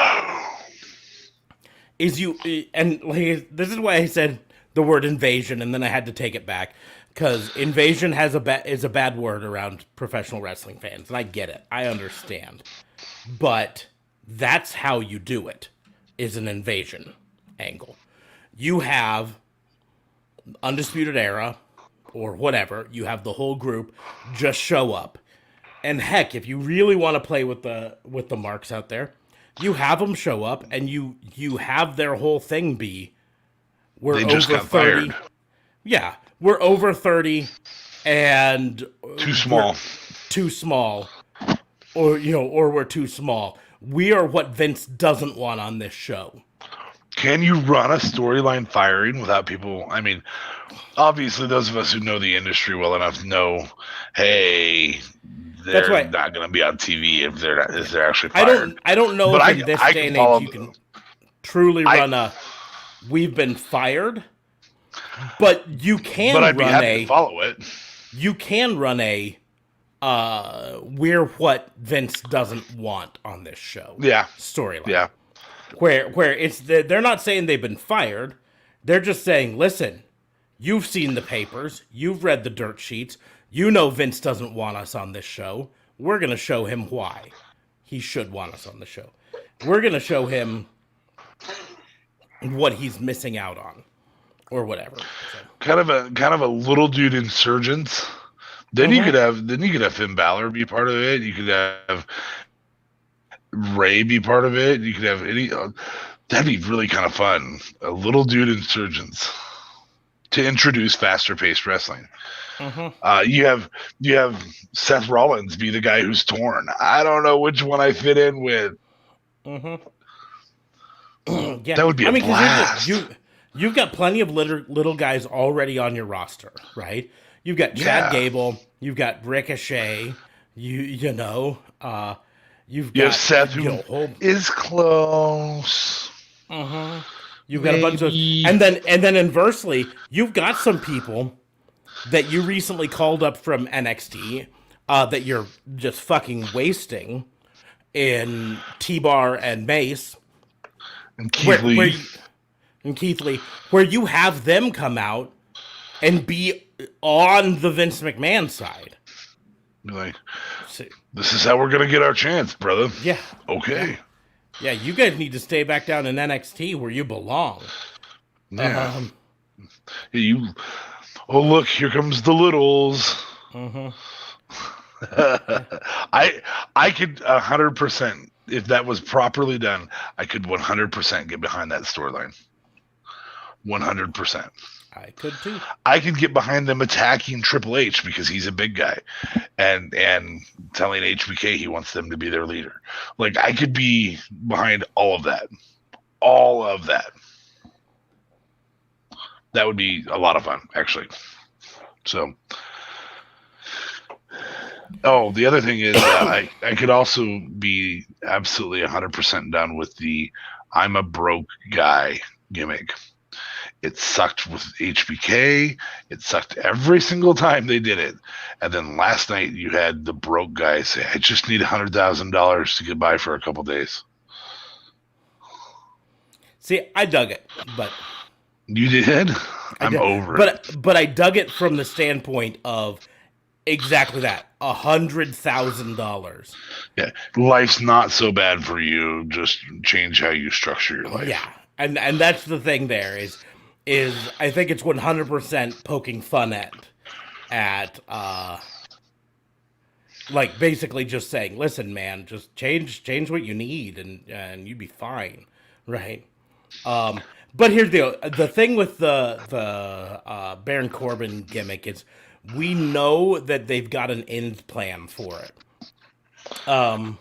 Speaker 1: is and like, this is why I said the word invasion, and then I had to take it back, because invasion is a bad word around professional wrestling fans, and I get it. I understand. But that's how you do it, is an invasion angle. You have Undisputed Era, or whatever, you have the whole group just show up. And heck, if you really want to play with the marks out there, you have them show up, and you have their whole thing be, we're
Speaker 2: they just
Speaker 1: over
Speaker 2: got
Speaker 1: 30.
Speaker 2: Fired.
Speaker 1: Yeah, we're over 30, and
Speaker 2: too small.
Speaker 1: Or we're too small. We are what Vince doesn't want on this show.
Speaker 2: Can you run a storyline firing without people? I mean, obviously, those of us who know the industry well enough know, hey, they're not going to be on TV if they're actually fired.
Speaker 1: I don't know
Speaker 2: but
Speaker 1: if in this day and age you can truly run we've been fired, but you can
Speaker 2: I'd be happy to follow it.
Speaker 1: You can run a we're what Vince doesn't want on this show.
Speaker 2: Yeah.
Speaker 1: Storyline.
Speaker 2: Yeah.
Speaker 1: Where it's they're not saying they've been fired. They're just saying, listen, you've seen the papers, you've read the dirt sheets, you know Vince doesn't want us on this show. We're gonna show him why he should want us on the show. We're gonna show him what he's missing out on, or whatever. So.
Speaker 2: Kind of a little dude insurgents. Then you could have Finn Balor be part of it. You could have Ray be part of it. You could have that'd be really kind of fun. A little dude insurgents to introduce faster paced wrestling. You have Seth Rollins be the guy who's torn. I don't know which one I fit in with.
Speaker 1: Yeah.
Speaker 2: That would be a blast.
Speaker 1: You've got plenty of little guys already on your roster, right? You've got Chad Gable, you've got Ricochet, you've got
Speaker 2: Seth who is close.
Speaker 1: You've got a bunch of,
Speaker 2: Maybe.
Speaker 1: and then inversely, you've got some people that you recently called up from NXT that you're just fucking wasting in T-Bar and Mace,
Speaker 2: And Keith Lee.
Speaker 1: and Keith Lee, where you have them come out and be on the Vince McMahon side.
Speaker 2: Be like, this is how we're gonna get our chance, brother.
Speaker 1: Yeah.
Speaker 2: Okay.
Speaker 1: Yeah, you guys need to stay back down in NXT where you belong.
Speaker 2: Yeah. You. Oh, look! Here comes the littles. I could 100%, if that was properly done, I could 100% get behind that storyline. 100%.
Speaker 1: I could too.
Speaker 2: I could get behind them attacking Triple H because he's a big guy, and telling HBK he wants them to be their leader. Like, I could be behind all of that. All of that. That would be a lot of fun, actually. So, the other thing is I could also be absolutely 100% done with the I'm a broke guy gimmick. It sucked with HBK. It sucked every single time they did it. And then last night you had the broke guy say, I just need $100,000 to get by for a couple days.
Speaker 1: See, I dug it, but...
Speaker 2: You did? I'm over it.
Speaker 1: But I dug it from the standpoint of exactly that, $100,000.
Speaker 2: Yeah, life's not so bad for you. Just change how you structure your life.
Speaker 1: Yeah, and that's the thing there is I think it's 100% poking fun at like basically just saying, listen, man, just change what you need and you'd be fine, right? But here's the thing with the Baron Corbin gimmick is we know that they've got an end plan for it. How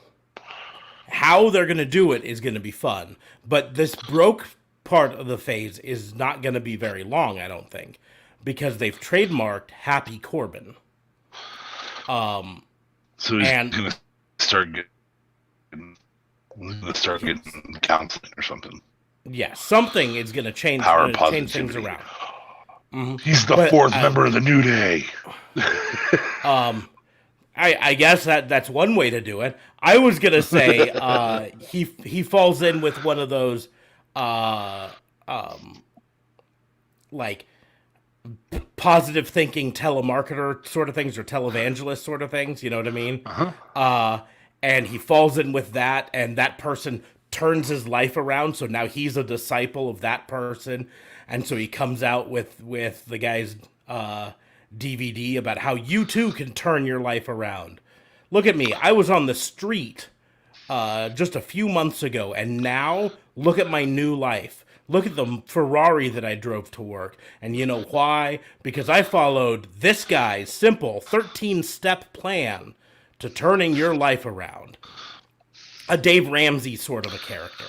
Speaker 1: they're going to do it is going to be fun, but this broke part of the phase is not going to be very long, I don't think, because they've trademarked Happy Corbin.
Speaker 2: So he's going to start getting counseling or something.
Speaker 1: Yeah, something is going to change things around. Mm-hmm.
Speaker 2: He's the fourth member of the New Day.
Speaker 1: I guess that's one way to do it. I was going to say he falls in with one of those like positive thinking telemarketer sort of things or televangelist sort of things, you know what I mean? And he falls in with that, and that person turns his life around, so now he's a disciple of that person, and so he comes out with the guy's DVD about how you too can turn your life around. Look at me, I was on the street just a few months ago, and now look at my new life. Look at the Ferrari that I drove to work, and you know why? Because I followed this guy's simple 13-step plan to turning your life around. A Dave Ramsey sort of a character.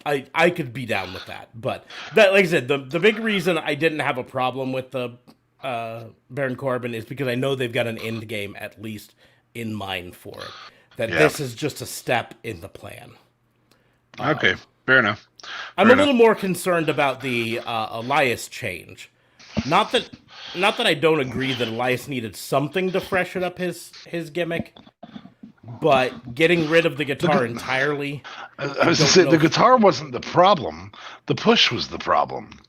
Speaker 1: I could be down with that, but that, like I said, the big reason I didn't have a problem with the Baron Corbin is because I know they've got an end game at least in mind for it. That this is just a step in the plan.
Speaker 2: Okay, fair enough.
Speaker 1: I'm a little more concerned about the Elias change. Not that I don't agree that Elias needed something to freshen up his gimmick, but getting rid of the guitar entirely.
Speaker 2: I was going to say, the guitar wasn't the problem. The push was the problem.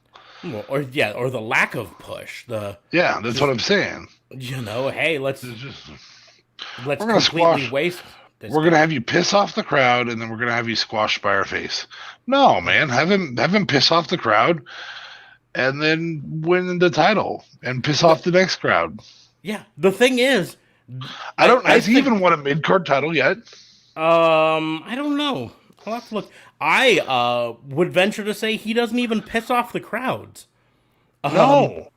Speaker 1: Or the lack of push.
Speaker 2: That's what I'm saying.
Speaker 1: You know, hey, let's
Speaker 2: completely
Speaker 1: squash. Waste this.
Speaker 2: We're gonna have you piss off the crowd, and then we're gonna have you squashed by our face. No, man, have him piss off the crowd, and then win the title and piss off the next crowd.
Speaker 1: Yeah, the thing is,
Speaker 2: has he even won a mid-card title yet?
Speaker 1: I don't know. I'll have to look. I would venture to say he doesn't even piss off the crowds.
Speaker 2: No.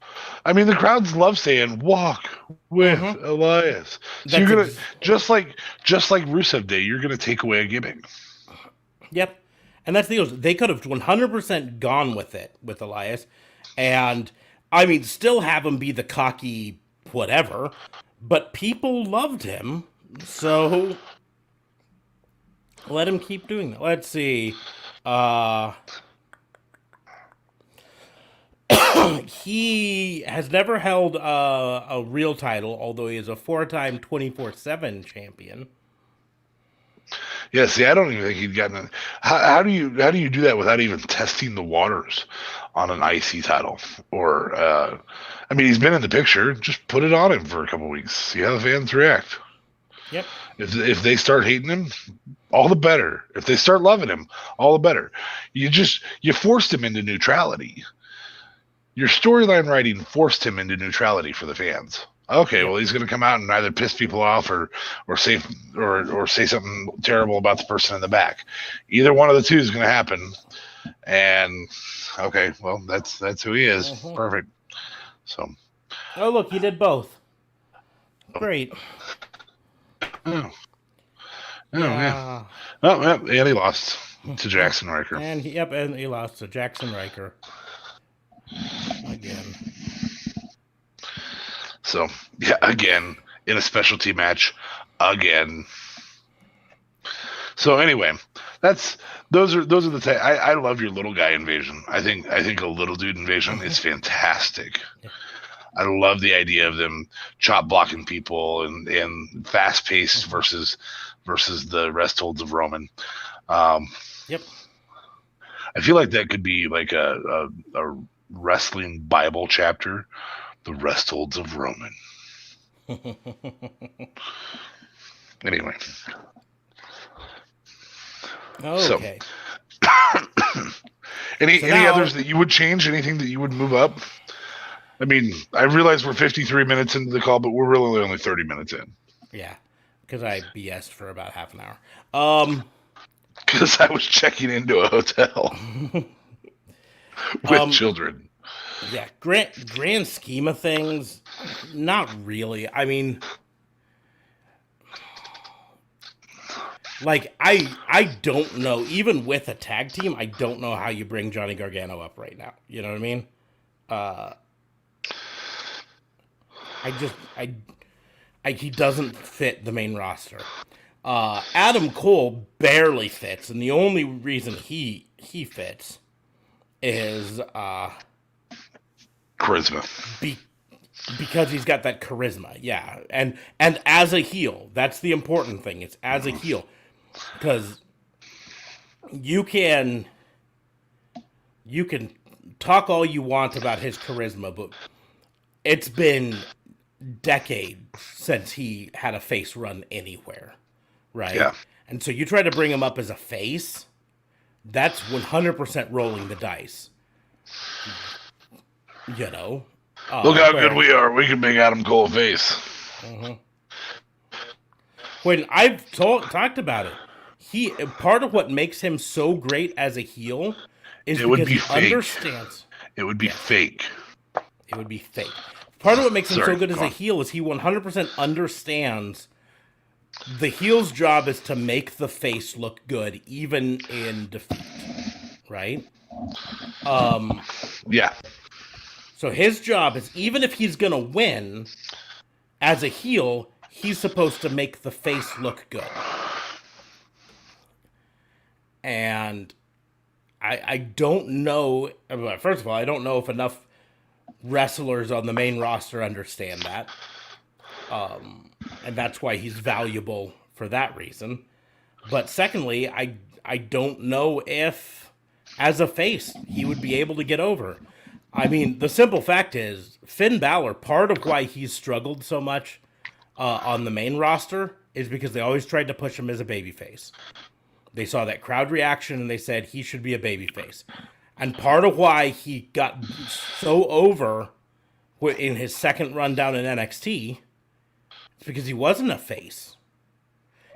Speaker 2: I mean, the crowds love saying "walk with Elias." So you're gonna just like Rusev Day, you're gonna take away a gimmick.
Speaker 1: Yep, and that's the deal. They could have 100% gone with it with Elias, and I mean, still have him be the cocky whatever. But people loved him, so Let him keep doing that. Let's see. Uh, he has never held a real title, although he is a 4-time 24/7 champion.
Speaker 2: Yeah, see, I don't even think he'd gotten it. How do you do that without even testing the waters on an IC title? Or, I mean, he's been in the picture. Just put it on him for a couple weeks. See how the fans react.
Speaker 1: Yep.
Speaker 2: If they start hating him, all the better. If they start loving him, all the better. You forced him into neutrality. Your storyline writing forced him into neutrality for the fans. Okay, well, he's going to come out and either piss people off or say something terrible about the person in the back. Either one of the two is going to happen. And okay, well, that's who he is. Perfect. So.
Speaker 1: Oh, look, he did both. Great.
Speaker 2: Oh, yeah. Oh, yeah, and he lost to Jackson Riker.
Speaker 1: And he lost to Jackson Riker again.
Speaker 2: So, yeah, again, in a specialty match, again. So anyway, those are the I love your little guy invasion. I think a little dude invasion is fantastic.
Speaker 1: Yeah.
Speaker 2: I love the idea of them chop blocking people and fast paced versus the rest holds of Roman.
Speaker 1: Yep.
Speaker 2: I feel like that could be like a wrestling Bible chapter. The rest holds of Roman. Anyway.
Speaker 1: Okay.
Speaker 2: So, any others that you would change? Anything that you would move up? I mean, I realize we're 53 minutes into the call, but we're really only 30 minutes in.
Speaker 1: Yeah, because I BS'd for about half an hour.
Speaker 2: Because I was checking into a hotel with children.
Speaker 1: Yeah, grand scheme of things, not really. I mean, like, I don't know, even with a tag team, I don't know how you bring Johnny Gargano up right now. You know what I mean? He doesn't fit the main roster. Adam Cole barely fits, and the only reason he fits is
Speaker 2: charisma.
Speaker 1: Because he's got that charisma, yeah. And as a heel, that's the important thing. It's as a heel. Because you can talk all you want about his charisma, but it's been decades since he had a face run anywhere, right?
Speaker 2: Yeah.
Speaker 1: And so you try to bring him up as a face, that's 100% rolling the dice. You know?
Speaker 2: Look how good we are. We can make Adam Cole a face.
Speaker 1: Mm-hmm. When I've talked about it, part of what makes him so great as a heel is because he understands.
Speaker 2: It would be fake.
Speaker 1: It would be fake. Part of what makes him so good as a heel is he 100% understands the heel's job is to make the face look good, even in defeat. Right?
Speaker 2: Yeah.
Speaker 1: So his job is, even if he's going to win, as a heel, he's supposed to make the face look good. And I don't know, first of all, I don't know if enough wrestlers on the main roster understand that. And that's why he's valuable for that reason. But secondly, I don't know if, as a face, he would be able to get over. I mean, the simple fact is, Finn Balor, part of why he's struggled so much on the main roster is because they always tried to push him as a babyface. They saw that crowd reaction and they said he should be a babyface. And part of why he got so over in his second run down in NXT is because he wasn't a face.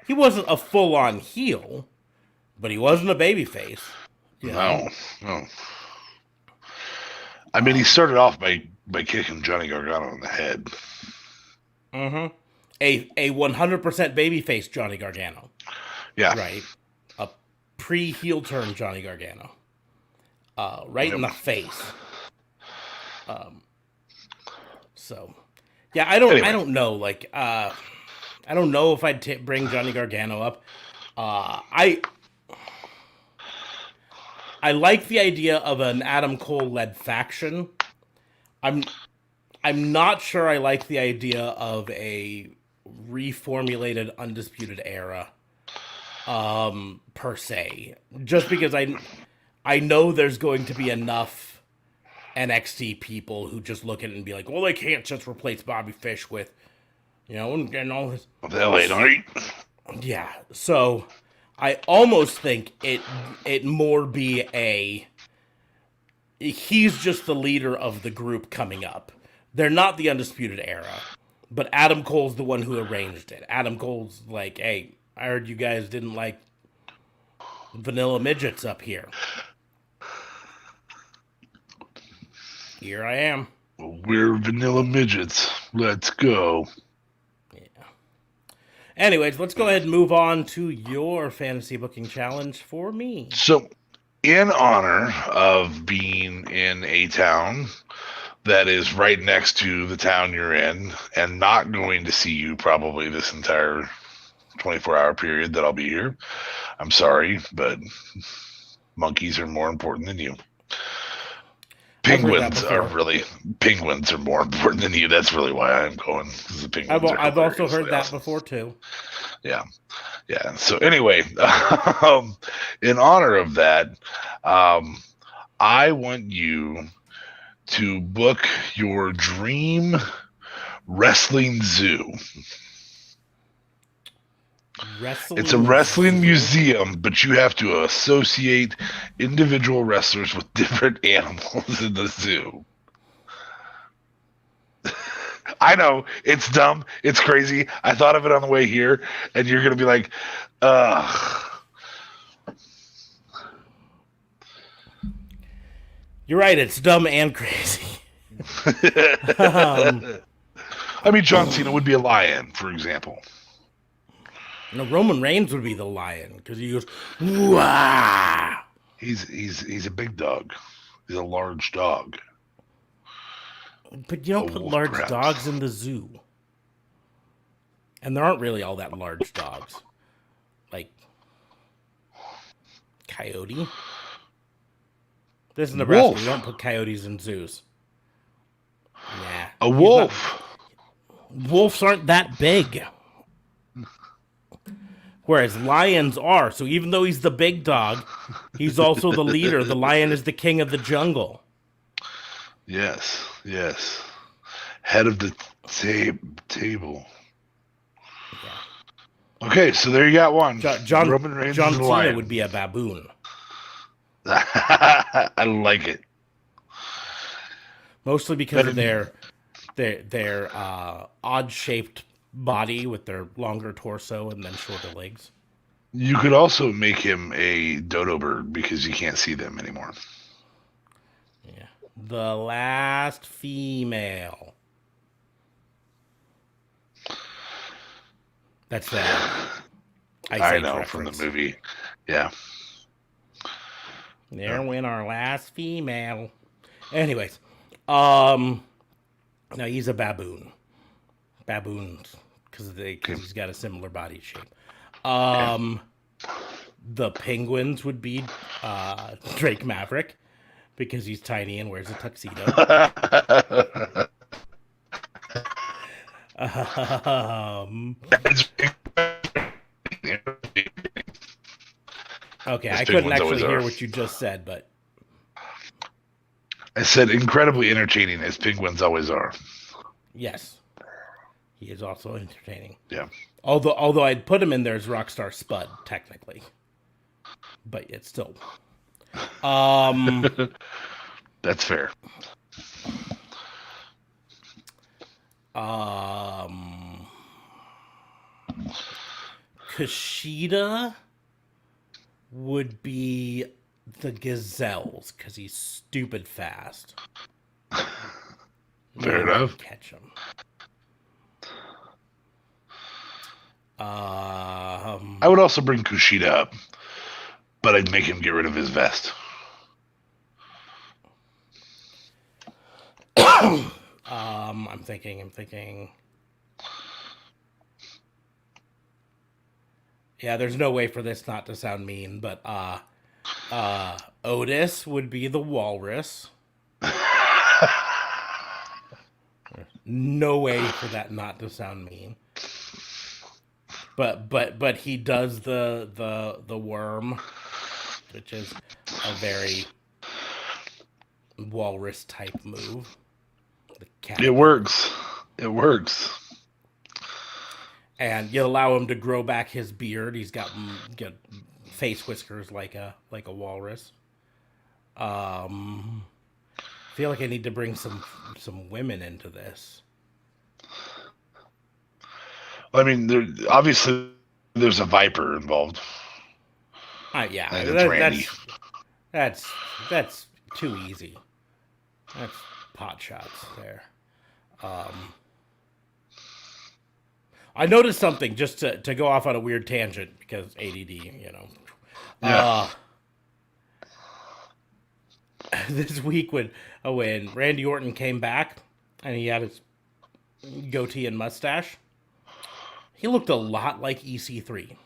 Speaker 1: He wasn't a full-on heel, but he wasn't a babyface.
Speaker 2: No. I mean, he started off by kicking Johnny Gargano in the head.
Speaker 1: Mm-hmm. A 100% babyface Johnny Gargano.
Speaker 2: Yeah.
Speaker 1: Right. A pre-heel turn Johnny Gargano. Right in the face. So, yeah, I don't know. Like, I don't know if I'd bring Johnny Gargano up. I like the idea of an Adam Cole led faction. I'm I'm not sure I like the idea of a reformulated Undisputed Era per se. Just because I know there's going to be enough NXT people who just look at it and be like, well, they can't just replace Bobby Fish with, and all this.
Speaker 2: What the hell ain't right?
Speaker 1: Yeah. So I almost think it more be he's just the leader of the group coming up. They're not the Undisputed Era, but Adam Cole's the one who arranged it. Adam Cole's like, hey, I heard you guys didn't like vanilla midgets up here. Here I am.
Speaker 2: We're vanilla midgets. Let's go.
Speaker 1: Yeah. Anyways, let's go ahead and move on to your fantasy booking challenge for me.
Speaker 2: So, in honor of being in a town that is right next to the town you're in and not going to see you probably this entire 24-hour period that I'll be here, I'm sorry, but monkeys are more important than you. Penguins are more important than you. That's really why I'm going. The penguins
Speaker 1: I've also heard that before too.
Speaker 2: Yeah. So anyway, in honor of that, I want you to book your dream wrestling zoo. It's a wrestling museum, but you have to associate individual wrestlers with different animals in the zoo. I know, it's dumb, it's crazy. I thought of it on the way here, and you're going to be like, ugh.
Speaker 1: You're right, it's dumb and crazy.
Speaker 2: I mean, John Cena would be a lion, for example.
Speaker 1: No, Roman Reigns would be the lion because he goes, wah!
Speaker 2: He's a big dog. He's a large dog.
Speaker 1: But you don't put large dogs in the zoo. And there aren't really all that large dogs. Like, coyote? This is Nebraska.
Speaker 2: Wolf.
Speaker 1: You don't put coyotes in zoos. Nah.
Speaker 2: A wolf.
Speaker 1: Wolves aren't that big. Whereas lions are. So even though he's the big dog, he's also the leader. The lion is the king of the jungle.
Speaker 2: Yes. Head of the table. Yeah. Okay, so there you got one.
Speaker 1: Roman Reigns John Cena would be a baboon.
Speaker 2: I like it.
Speaker 1: Mostly because of their odd-shaped body with their longer torso and then shorter legs.
Speaker 2: You could also make him a dodo bird because you can't see them anymore.
Speaker 1: Yeah. The last female. That's that.
Speaker 2: I know reference. From the movie. Yeah.
Speaker 1: There went our last female. Anyways, no, he's a baboon. Baboons, because he's got a similar body shape. The penguins would be Drake Maverick, because he's tiny and wears a tuxedo. Okay, I couldn't actually hear what you just said, but
Speaker 2: I said incredibly entertaining, as penguins always are.
Speaker 1: Yes, he is also entertaining.
Speaker 2: Yeah.
Speaker 1: Although I'd put him in there as Rockstar Spud technically, but it's still.
Speaker 2: That's fair.
Speaker 1: Kushida would be the Gazelles because he's stupid fast.
Speaker 2: Fair enough.
Speaker 1: Catch him. I
Speaker 2: would also bring Kushida up, but I'd make him get rid of his vest.
Speaker 1: I'm thinking. Yeah, there's no way for this not to sound mean, but Otis would be the walrus. No way for that not to sound mean. But he does the worm, which is a very walrus type move.
Speaker 2: It works. It works.
Speaker 1: And you allow him to grow back his beard. He's got face whiskers like a walrus. I feel like I need to bring some women into this.
Speaker 2: I mean, obviously there's a Viper involved.
Speaker 1: Yeah,
Speaker 2: Randy.
Speaker 1: That's too easy. That's pot shots there. I noticed something just to go off on a weird tangent because ADD, you know.
Speaker 2: Yeah.
Speaker 1: This week when Randy Orton came back and he had his goatee and mustache, he looked a lot like EC3.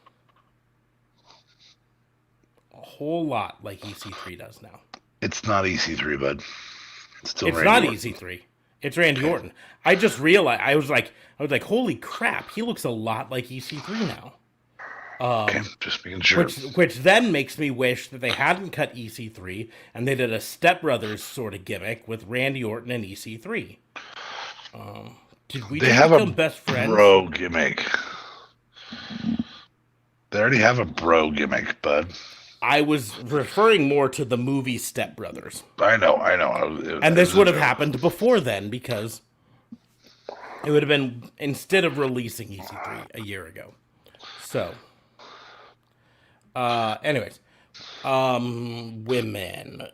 Speaker 1: A whole lot like EC3 does now.
Speaker 2: It's not EC3, bud.
Speaker 1: It's not EC3. It's Randy Orton. I just realized I was like, holy crap, he looks a lot like EC3 now.
Speaker 2: Okay, just being sure.
Speaker 1: Which then makes me wish that they hadn't cut EC3 and they did a Step Brothers sort of gimmick with Randy Orton and EC3. Did we just become best friends?
Speaker 2: Bro gimmick. They already have a bro gimmick, bud.
Speaker 1: I was referring more to the movie Step Brothers.
Speaker 2: I know.
Speaker 1: And this would have happened before then because it would have been instead of releasing EC3 a year ago. So, anyways, women.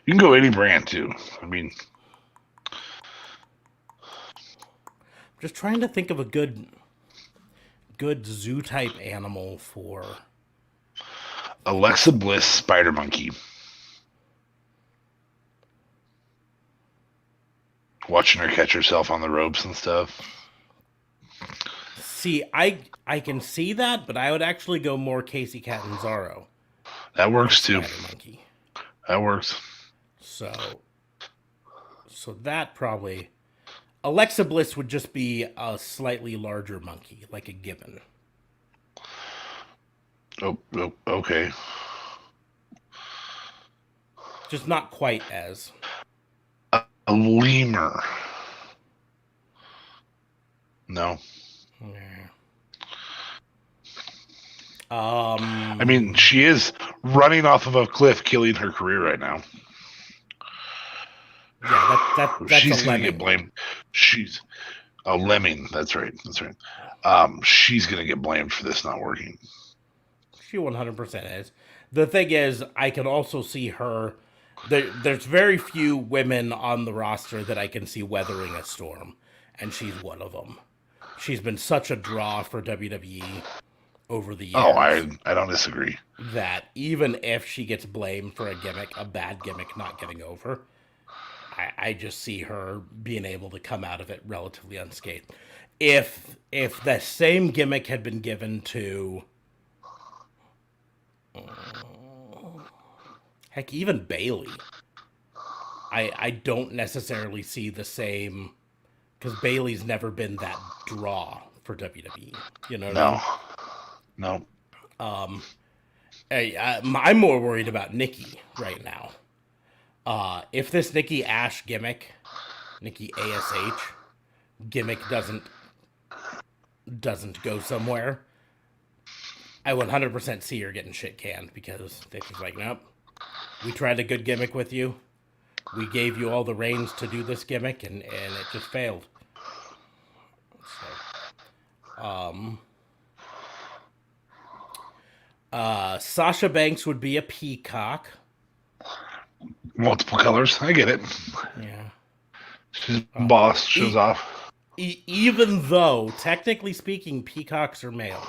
Speaker 2: You can go any brand too. I mean,
Speaker 1: just trying to think of a good zoo type animal for
Speaker 2: Alexa Bliss, Spider Monkey. Watching her catch herself on the ropes and stuff.
Speaker 1: See, I can see that, but I would actually go more Casey Catanzaro.
Speaker 2: That works too. Monkey. That works.
Speaker 1: So that probably Alexa Bliss would just be a slightly larger monkey, like a gibbon.
Speaker 2: Oh, okay.
Speaker 1: Just not quite as
Speaker 2: a lemur. No. I mean, she is running off of a cliff, killing her career right now.
Speaker 1: Yeah, that's
Speaker 2: she's gonna get blamed. She's a lemming. That's right. She's gonna get blamed for this not working.
Speaker 1: She 100% is. The thing is, I can also see her. There's very few women on the roster that I can see weathering a storm, and she's one of them. She's been such a draw for WWE over the years.
Speaker 2: Oh, I don't disagree.
Speaker 1: That even if she gets blamed for a bad gimmick not getting over, I just see her being able to come out of it relatively unscathed. If the same gimmick had been given to, heck, even Bayley, I don't necessarily see the same, because Bayley's never been that draw for WWE. You know what I mean?
Speaker 2: No.
Speaker 1: I'm more worried about Nikki right now. If this Nikki Ash gimmick, Nikki ASH gimmick doesn't go somewhere, I 100% see her getting shit canned because they're just like, nope, we tried a good gimmick with you. We gave you all the reins to do this gimmick and it just failed. So, Sasha Banks would be a peacock.
Speaker 2: Multiple colors. I get it.
Speaker 1: Yeah.
Speaker 2: She's boss. Shows off.
Speaker 1: Even though, technically speaking, peacocks are males.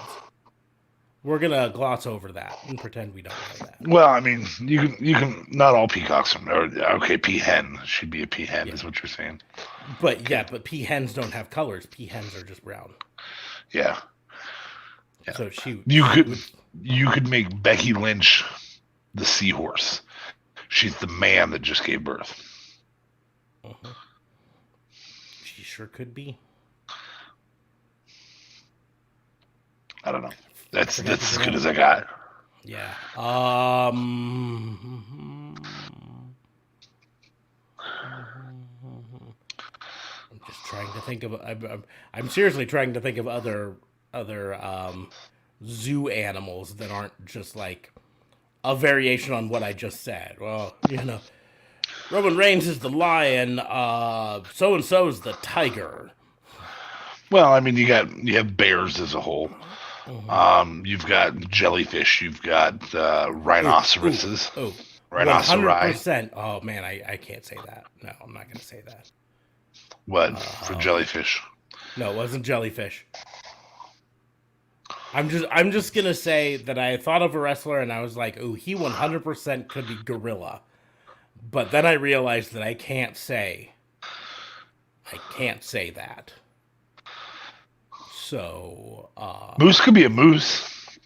Speaker 1: We're gonna gloss over that and pretend we don't know that.
Speaker 2: Well, I mean, you can. Not all peacocks are. Okay, peahen. She'd be a peahen, is what you're saying.
Speaker 1: But but peahens don't have colors. Peahens are just brown.
Speaker 2: Yeah.
Speaker 1: So
Speaker 2: you could make Becky Lynch the seahorse. She's the man that just gave birth.
Speaker 1: She sure could be.
Speaker 2: I don't know. That's as good as I got.
Speaker 1: Yeah. I'm just trying to think of. I'm seriously trying to think of other zoo animals that aren't just like a variation on what I just said. Well, Roman Reigns is the lion. So and so is the tiger.
Speaker 2: Well, I mean, you have bears as a whole. You've got jellyfish. You've got rhinoceroses. Rhinoceri.
Speaker 1: 100%. Oh man, I can't say that. No, I'm not going to say that.
Speaker 2: What for jellyfish?
Speaker 1: No, it wasn't jellyfish. I'm just gonna say that I thought of a wrestler and I was like, ooh, he 100% could be gorilla. But then I realized that I can't say that. So
Speaker 2: Moose could be a moose.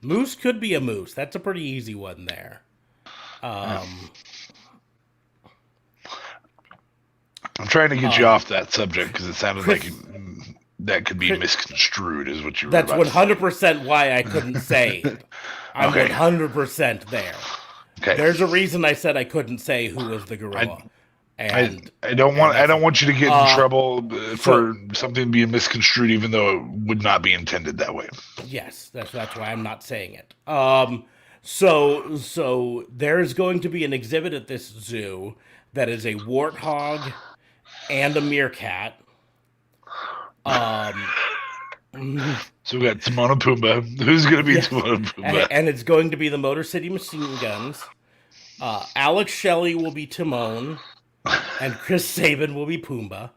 Speaker 1: Moose could be a moose. That's a pretty easy one there.
Speaker 2: I'm trying to get you off that subject because it sounded like that could be misconstrued, is what you were
Speaker 1: That's
Speaker 2: about
Speaker 1: 100% why I couldn't say it. I'm 100% there.
Speaker 2: Okay.
Speaker 1: There's a reason I said I couldn't say who was the gorilla.
Speaker 2: I don't want you to get in trouble for something being misconstrued, even though it would not be intended that way.
Speaker 1: Yes, that's why I'm not saying it. So there's going to be an exhibit at this zoo that is a warthog and a meerkat.
Speaker 2: So we got Timon and Pumbaa. Who's going to be Timon and Pumbaa?
Speaker 1: And it's going to be the Motor City Machine Guns. Alex Shelley will be Timon, and Chris Sabin will be Pumbaa.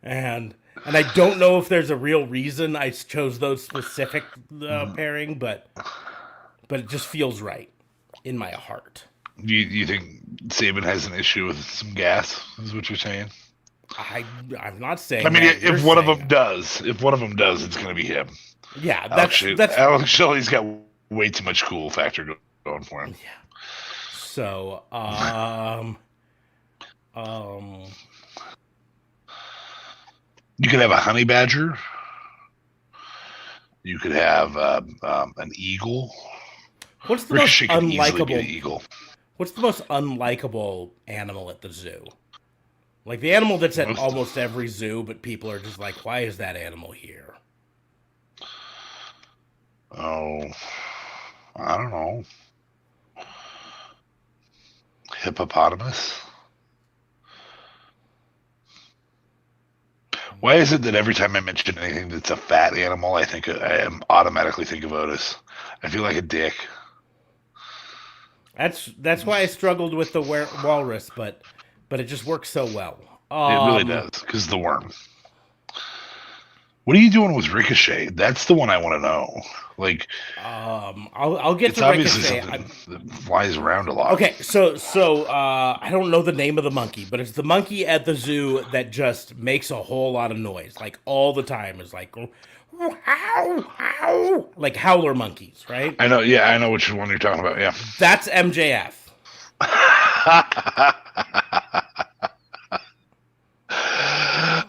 Speaker 1: And I don't know if there's a real reason I chose those specific pairing, but it just feels right in my heart.
Speaker 2: You think Sabin has an issue with some gas? Is what you're saying?
Speaker 1: I'm not saying.
Speaker 2: I mean, if one of them does, it's going to be him.
Speaker 1: Yeah, that's
Speaker 2: Alex Shelley's got way too much cool factor going for him.
Speaker 1: Yeah. So,
Speaker 2: you could have a honey badger. You could have an eagle.
Speaker 1: What's the most unlikable
Speaker 2: eagle?
Speaker 1: What's the most unlikable animal at the zoo? Like the animal that's at almost every zoo, but people are just like, why is that animal here?
Speaker 2: Oh, I don't know. Hippopotamus? Why is it that every time I mention anything that's a fat animal, I automatically think of Otis? I feel like a dick.
Speaker 1: That's why I struggled with the walrus, but it just works so well.
Speaker 2: It really does, because the worm. What are you doing with Ricochet? That's the one I want to know. Like,
Speaker 1: I'll get
Speaker 2: it's
Speaker 1: to
Speaker 2: obviously
Speaker 1: Ricochet.
Speaker 2: Something that flies around a lot.
Speaker 1: Okay, so I don't know the name of the monkey, but it's the monkey at the zoo that just makes a whole lot of noise, like all the time. It's like, ow, ow, like howler monkeys, right?
Speaker 2: I know. Yeah, I know which one you're talking about. Yeah,
Speaker 1: that's MJF.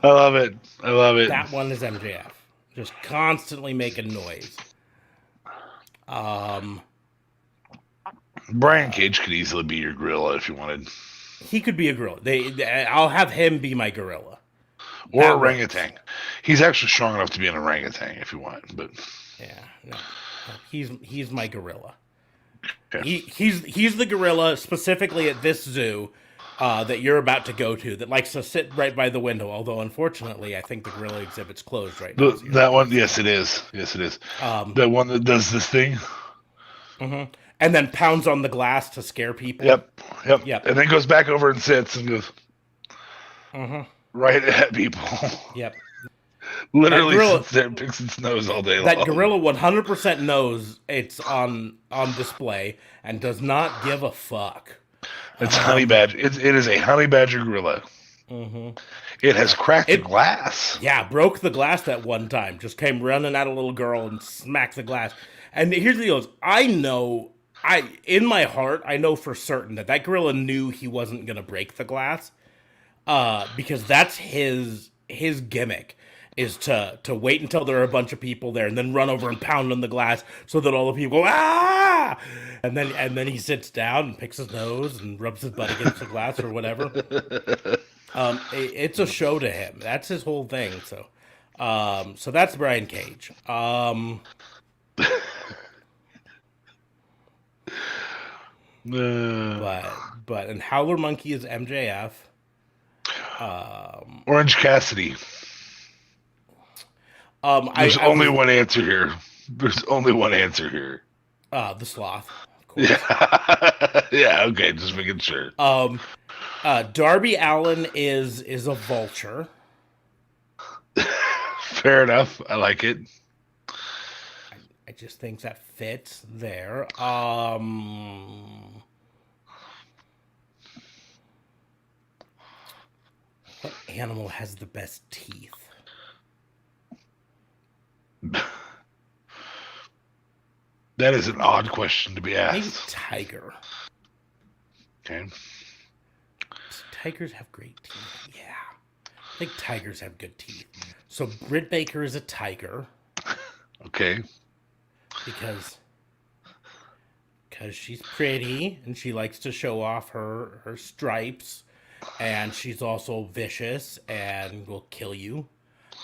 Speaker 2: I love it.
Speaker 1: That one is MJF. Just constantly making noise.
Speaker 2: Brian Cage could easily be your gorilla if you wanted.
Speaker 1: He could be a gorilla. I'll have him be my gorilla.
Speaker 2: Or that orangutan. Works. He's actually strong enough to be an orangutan if you want, but
Speaker 1: yeah, no. He's my gorilla.
Speaker 2: Okay.
Speaker 1: He's the gorilla specifically at this zoo that you're about to go to that likes to sit right by the window. Although unfortunately, I think the gorilla exhibit's closed right now.
Speaker 2: That one, yes, it is. Yes, it is. The one that does this thing.
Speaker 1: Mm-hmm. And then pounds on the glass to scare people.
Speaker 2: Yep. And then goes back over and sits and goes right at people.
Speaker 1: Yep.
Speaker 2: Literally sits there and picks its nose all day long.
Speaker 1: That gorilla 100% knows it's on display and does not give a fuck.
Speaker 2: It's honey badger. It is a honey badger gorilla.
Speaker 1: Mm-hmm.
Speaker 2: It has cracked the glass.
Speaker 1: Yeah, broke the glass that one time. Just came running at a little girl and smacked the glass. And here's the deal: in my heart, I know for certain that gorilla knew he wasn't gonna break the glass, because that's his gimmick is to wait until there are a bunch of people there and then run over and pound on the glass so that all the people go ah, and then he sits down and picks his nose and rubs his butt against the glass or whatever. It's a show to him. That's his whole thing. So that's Brian Cage. But and Howler Monkey is MJF.
Speaker 2: Orange Cassidy. There's only one answer here. There's only one answer here.
Speaker 1: The Sloth, of course.
Speaker 2: Yeah, okay, just making sure.
Speaker 1: Darby Allin is a vulture.
Speaker 2: Fair enough. I like it.
Speaker 1: I just think that fits there. What animal has the best teeth?
Speaker 2: That is an odd question to be asked.
Speaker 1: Maybe tiger.
Speaker 2: Okay.
Speaker 1: Tigers have great teeth. Yeah. I think tigers have good teeth. So Britt Baker is a tiger.
Speaker 2: Okay.
Speaker 1: Because she's pretty and she likes to show off her stripes, and she's also vicious and will kill you.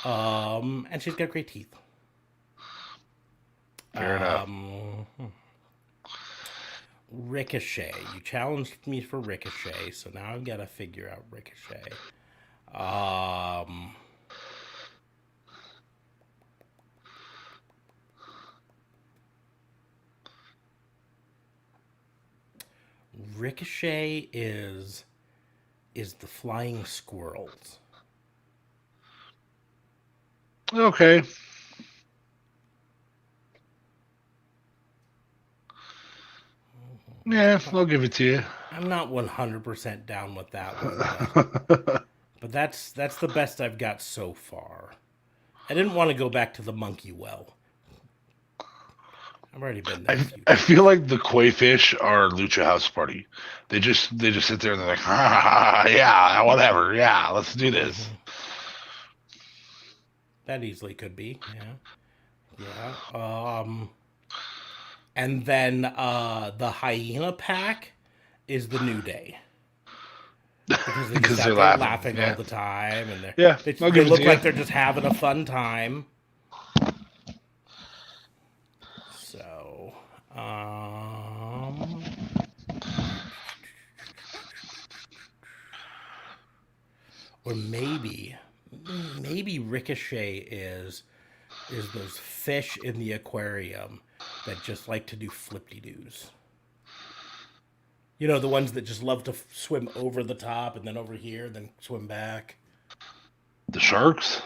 Speaker 1: And she's got great teeth.
Speaker 2: Fair enough.
Speaker 1: Ricochet. You challenged me for Ricochet, so now I've got to figure out Ricochet. Ricochet is the flying squirrels.
Speaker 2: Okay. Yeah, I'll give it to you.
Speaker 1: I'm not 100% down with that one, but that's the best I've got so far. I didn't want to go back to the monkey well. I've already been there.
Speaker 2: I feel like the koi fish are Lucha House Party. They just sit there and they're like, yeah, whatever, yeah, let's do this.
Speaker 1: That easily could be, yeah. And then the hyena pack is the New Day. Because they're laughing all the time, and they look like they're just having a fun time. So, or maybe Ricochet is those fish in the aquarium that just like to do flip-de-doos. You know, the ones that just love to swim over the top and then over here, then swim back.
Speaker 2: The sharks?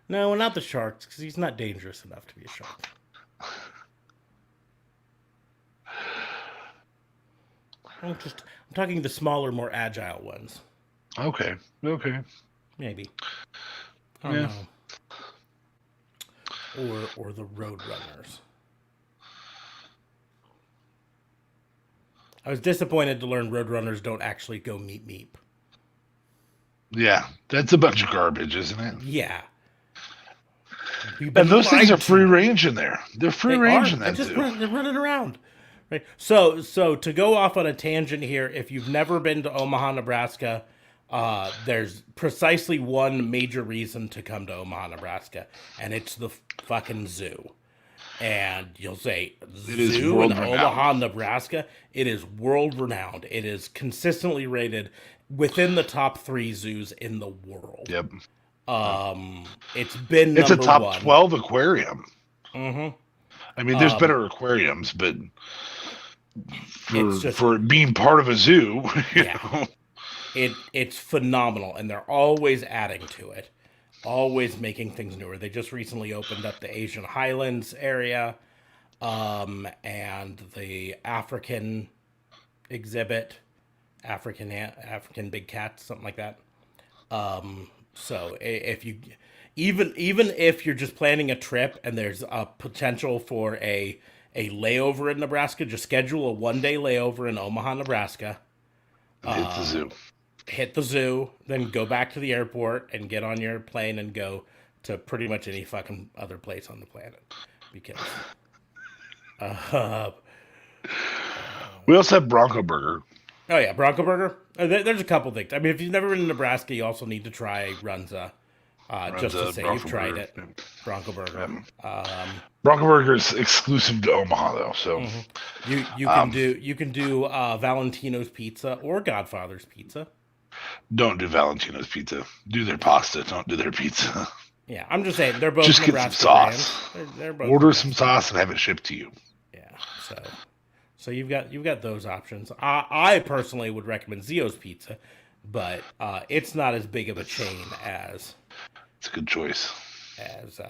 Speaker 1: No, not the sharks, because he's not dangerous enough to be a shark. I'm talking the smaller, more agile ones.
Speaker 2: Okay.
Speaker 1: Maybe. I don't know. Or the road runners. I was disappointed to learn Roadrunners don't actually go meep meep.
Speaker 2: Yeah, that's a bunch of garbage, isn't it?
Speaker 1: Yeah.
Speaker 2: And those things are free range in there. They're free range in that too.
Speaker 1: They're running around. Right. So to go off on a tangent here, if you've never been to Omaha, Nebraska, there's precisely one major reason to come to Omaha, Nebraska, and it's the fucking zoo. And you'll say, zoo in Omaha, Nebraska, it is world-renowned. It is consistently rated within the top 3 zoos in the world.
Speaker 2: Yep.
Speaker 1: It's been number 1. It's
Speaker 2: a top 12 aquarium.
Speaker 1: Mm-hmm.
Speaker 2: I mean, there's better aquariums, but for being part of a zoo, you know.
Speaker 1: It's phenomenal, and they're always adding to it. always making things newer. They just recently opened up the Asian Highlands area, and the African exhibit, African big cats, something like that. So if you even if you're just planning a trip and there's a potential for a layover in Nebraska, just schedule a 1-day layover in Omaha, Nebraska.
Speaker 2: Hit the zoo.
Speaker 1: Hit the zoo, then go back to the airport and get on your plane and go to pretty much any fucking other place on the planet. Because
Speaker 2: we also have Bronco Burger.
Speaker 1: oh yeah, Bronco Burger. There's a couple things. I mean, if you've never been to Nebraska, you also need to try Runza. Just to say you've tried it. Bronco Burger.
Speaker 2: Bronco Burger is exclusive to Omaha, though. So
Speaker 1: you can do Valentino's Pizza or Godfather's Pizza.
Speaker 2: Don't do Valentino's Pizza. Do their pasta. Don't do their pizza.
Speaker 1: Yeah, I'm just saying they're both
Speaker 2: just
Speaker 1: Nebraska
Speaker 2: get some sauce.
Speaker 1: They're both
Speaker 2: Order
Speaker 1: Nebraska.
Speaker 2: some sauce and have it shipped to you.
Speaker 1: Yeah, so you've got those options. I personally would recommend Zio's Pizza, but it's not as big of a chain as.
Speaker 2: It's a good choice.
Speaker 1: As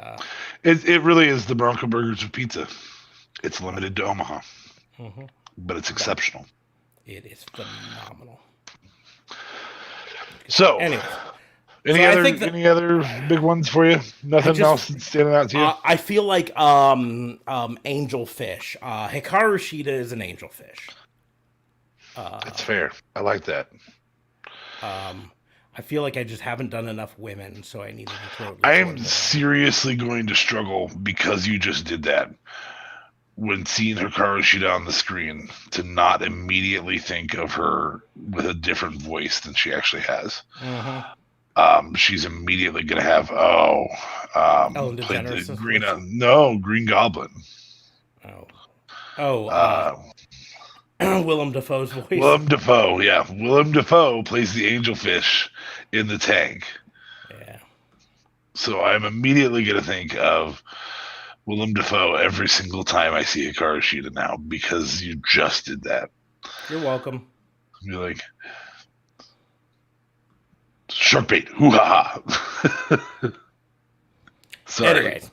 Speaker 2: it really is the Bronco Burgers of pizza. It's limited to Omaha, but it's exceptional.
Speaker 1: It is phenomenal.
Speaker 2: So,
Speaker 1: anyway,
Speaker 2: any other big ones for you? Nothing else that's standing out to you?
Speaker 1: I feel like angel fish. Hikaru Shida is an angel fish.
Speaker 2: That's fair. I like that.
Speaker 1: I feel like I just haven't done enough women, so I needed to throw.
Speaker 2: I am seriously going to struggle because you just did that. When seeing Hikaru Shida on the screen, to not immediately think of her with a different voice than she actually has. She's immediately going to have
Speaker 1: Ellen DeGeneres
Speaker 2: Green Goblin.
Speaker 1: Willem Dafoe's voice.
Speaker 2: Willem Dafoe, yeah. Willem Dafoe plays the angelfish in the tank.
Speaker 1: Yeah.
Speaker 2: So I'm immediately going to think of Willem Dafoe every single time I see Hikaru Shida now because you just did that.
Speaker 1: You're welcome.
Speaker 2: You're like, shark bait, hoo-ha-ha. Sorry.
Speaker 1: Anyways.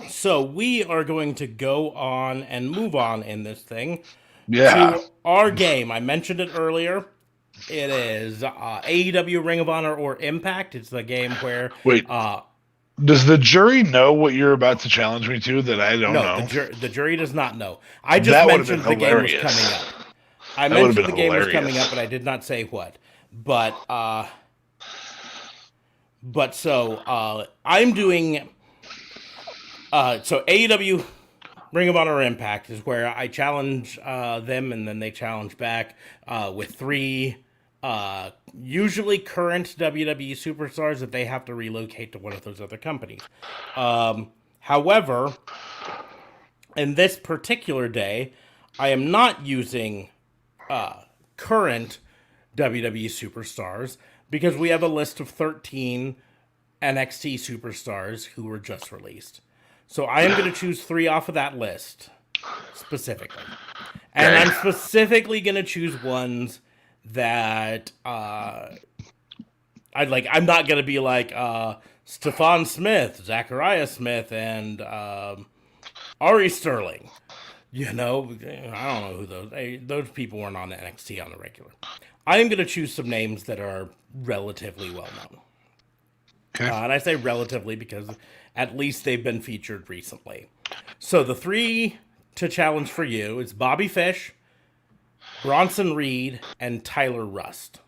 Speaker 1: So we are going to go on and move on in this thing to our game. I mentioned it earlier. It is AEW, Ring of Honor, or Impact. It's the game where...
Speaker 2: Wait, does the jury know what you're about to challenge me to that I don't know?
Speaker 1: No, the jury does not know. I just mentioned the game was coming up. I mentioned the game was coming up, but I did not say what. But so I'm doing... So AEW, Ring of Honor, or Impact is where I challenge them, and then they challenge back with 3 usually current WWE superstars that they have to relocate to one of those other companies. However, in this particular day, I am not using current WWE superstars because we have a list of 13 NXT superstars who were just released. So I am going to choose 3 off of that list, specifically. And I'm specifically going to choose ones that I'm not going to be like Stephon Smith, Zachariah Smith, and Ari Sterling. You know, I don't know who those people weren't on NXT on the regular. I am going to choose some names that are relatively well known.
Speaker 2: Okay.
Speaker 1: And I say relatively because at least they've been featured recently. So the 3 to challenge for you is Bobby Fish, Bronson Reed, and Tyler Rust.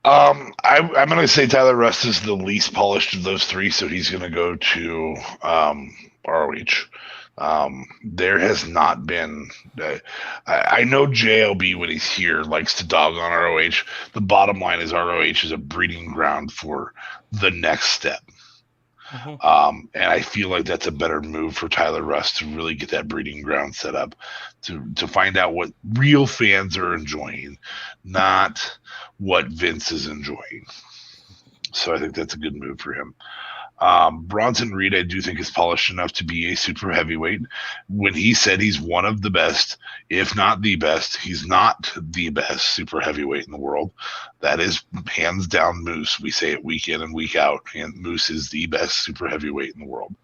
Speaker 2: I'm going to say Tyler Rust is the least polished of those 3, so he's going to go to ROH. There has not been. I know JLB when he's here likes to dog on ROH. The bottom line is ROH is a breeding ground for the next step. And I feel like that's a better move for Tyler Rust to really get that breeding ground set up to find out what real fans are enjoying, not what Vince is enjoying. So I think that's a good move for him. Bronson Reed, I do think, is polished enough to be a super heavyweight. When he said he's one of the best, if not the best, he's not the best super heavyweight in the world. That is hands down Moose. We say it week in and week out. And Moose is the best super heavyweight in the world.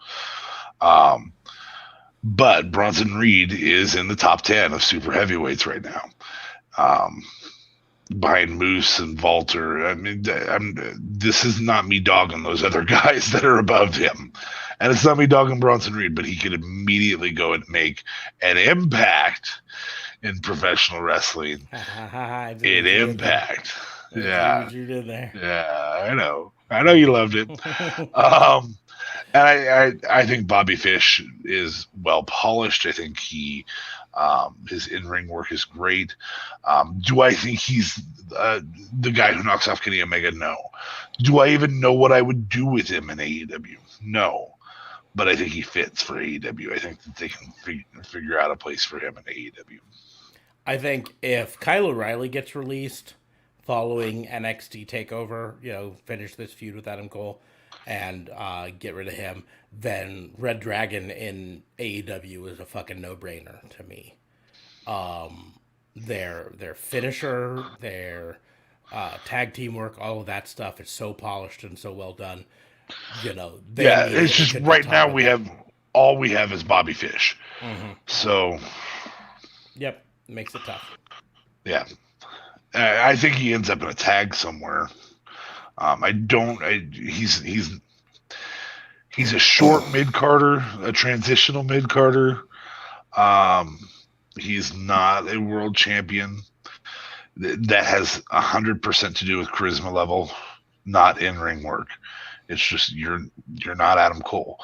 Speaker 2: But Bronson Reed is in the top 10 of super heavyweights right now. Behind Moose and Walter. I mean, this is not me dogging those other guys that are above him. And it's not me dogging Bronson Reed, but he could immediately go and make an impact in professional wrestling. In Impact. Yeah.
Speaker 1: You did there.
Speaker 2: Yeah, I know. I know you loved it. And I think Bobby Fish is well polished. I think his in-ring work is great. Do I think he's the guy who knocks off Kenny Omega? No. Do I even know what I would do with him in AEW? No. But I think he fits for AEW. I think that they can figure out a place for him in AEW.
Speaker 1: I think if Kyle O'Reilly gets released following NXT TakeOver, finish this feud with Adam Cole and get rid of him, then Red Dragon in AEW is a fucking no-brainer to me. Their finisher, their tag team work, all of that stuff is so polished and so well done.
Speaker 2: It's just right now we have is Bobby Fish.
Speaker 1: Mm-hmm.
Speaker 2: So,
Speaker 1: yep, makes it tough.
Speaker 2: Yeah, I think he ends up in a tag somewhere. He's a short mid-carder, a transitional mid-carder. He's not a world champion. That has 100% to do with charisma level, not in-ring work. It's just you're not Adam Cole.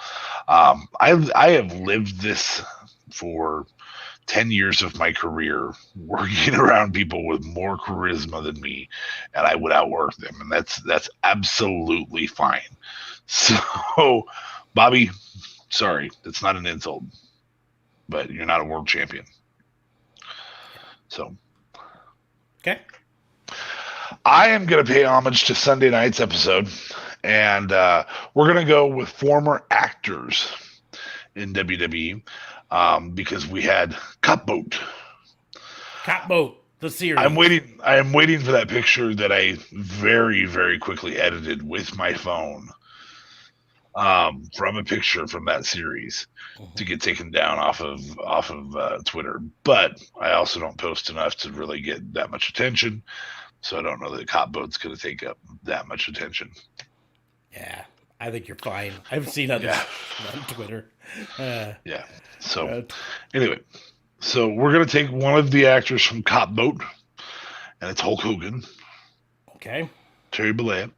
Speaker 2: I have lived this for 10 years of my career, working around people with more charisma than me, and I would outwork them, and that's absolutely fine. So, Bobby, sorry, it's not an insult, but you're not a world champion. So,
Speaker 1: okay,
Speaker 2: I am going to pay homage to Sunday night's episode, and we're going to go with former actors in WWE. Because we had Copboat,
Speaker 1: the series.
Speaker 2: I am waiting for that picture that I very, very quickly edited with my phone from a picture from that series to get taken down off of Twitter. But I also don't post enough to really get that much attention, so I don't know that Copboat's going to take up that much attention.
Speaker 1: Yeah, I think you're fine. I've seen others on Twitter.
Speaker 2: Yeah. So, anyway, we're going to take one of the actors from Copboat, and it's Hulk Hogan.
Speaker 1: Okay.
Speaker 2: Terry Bollea.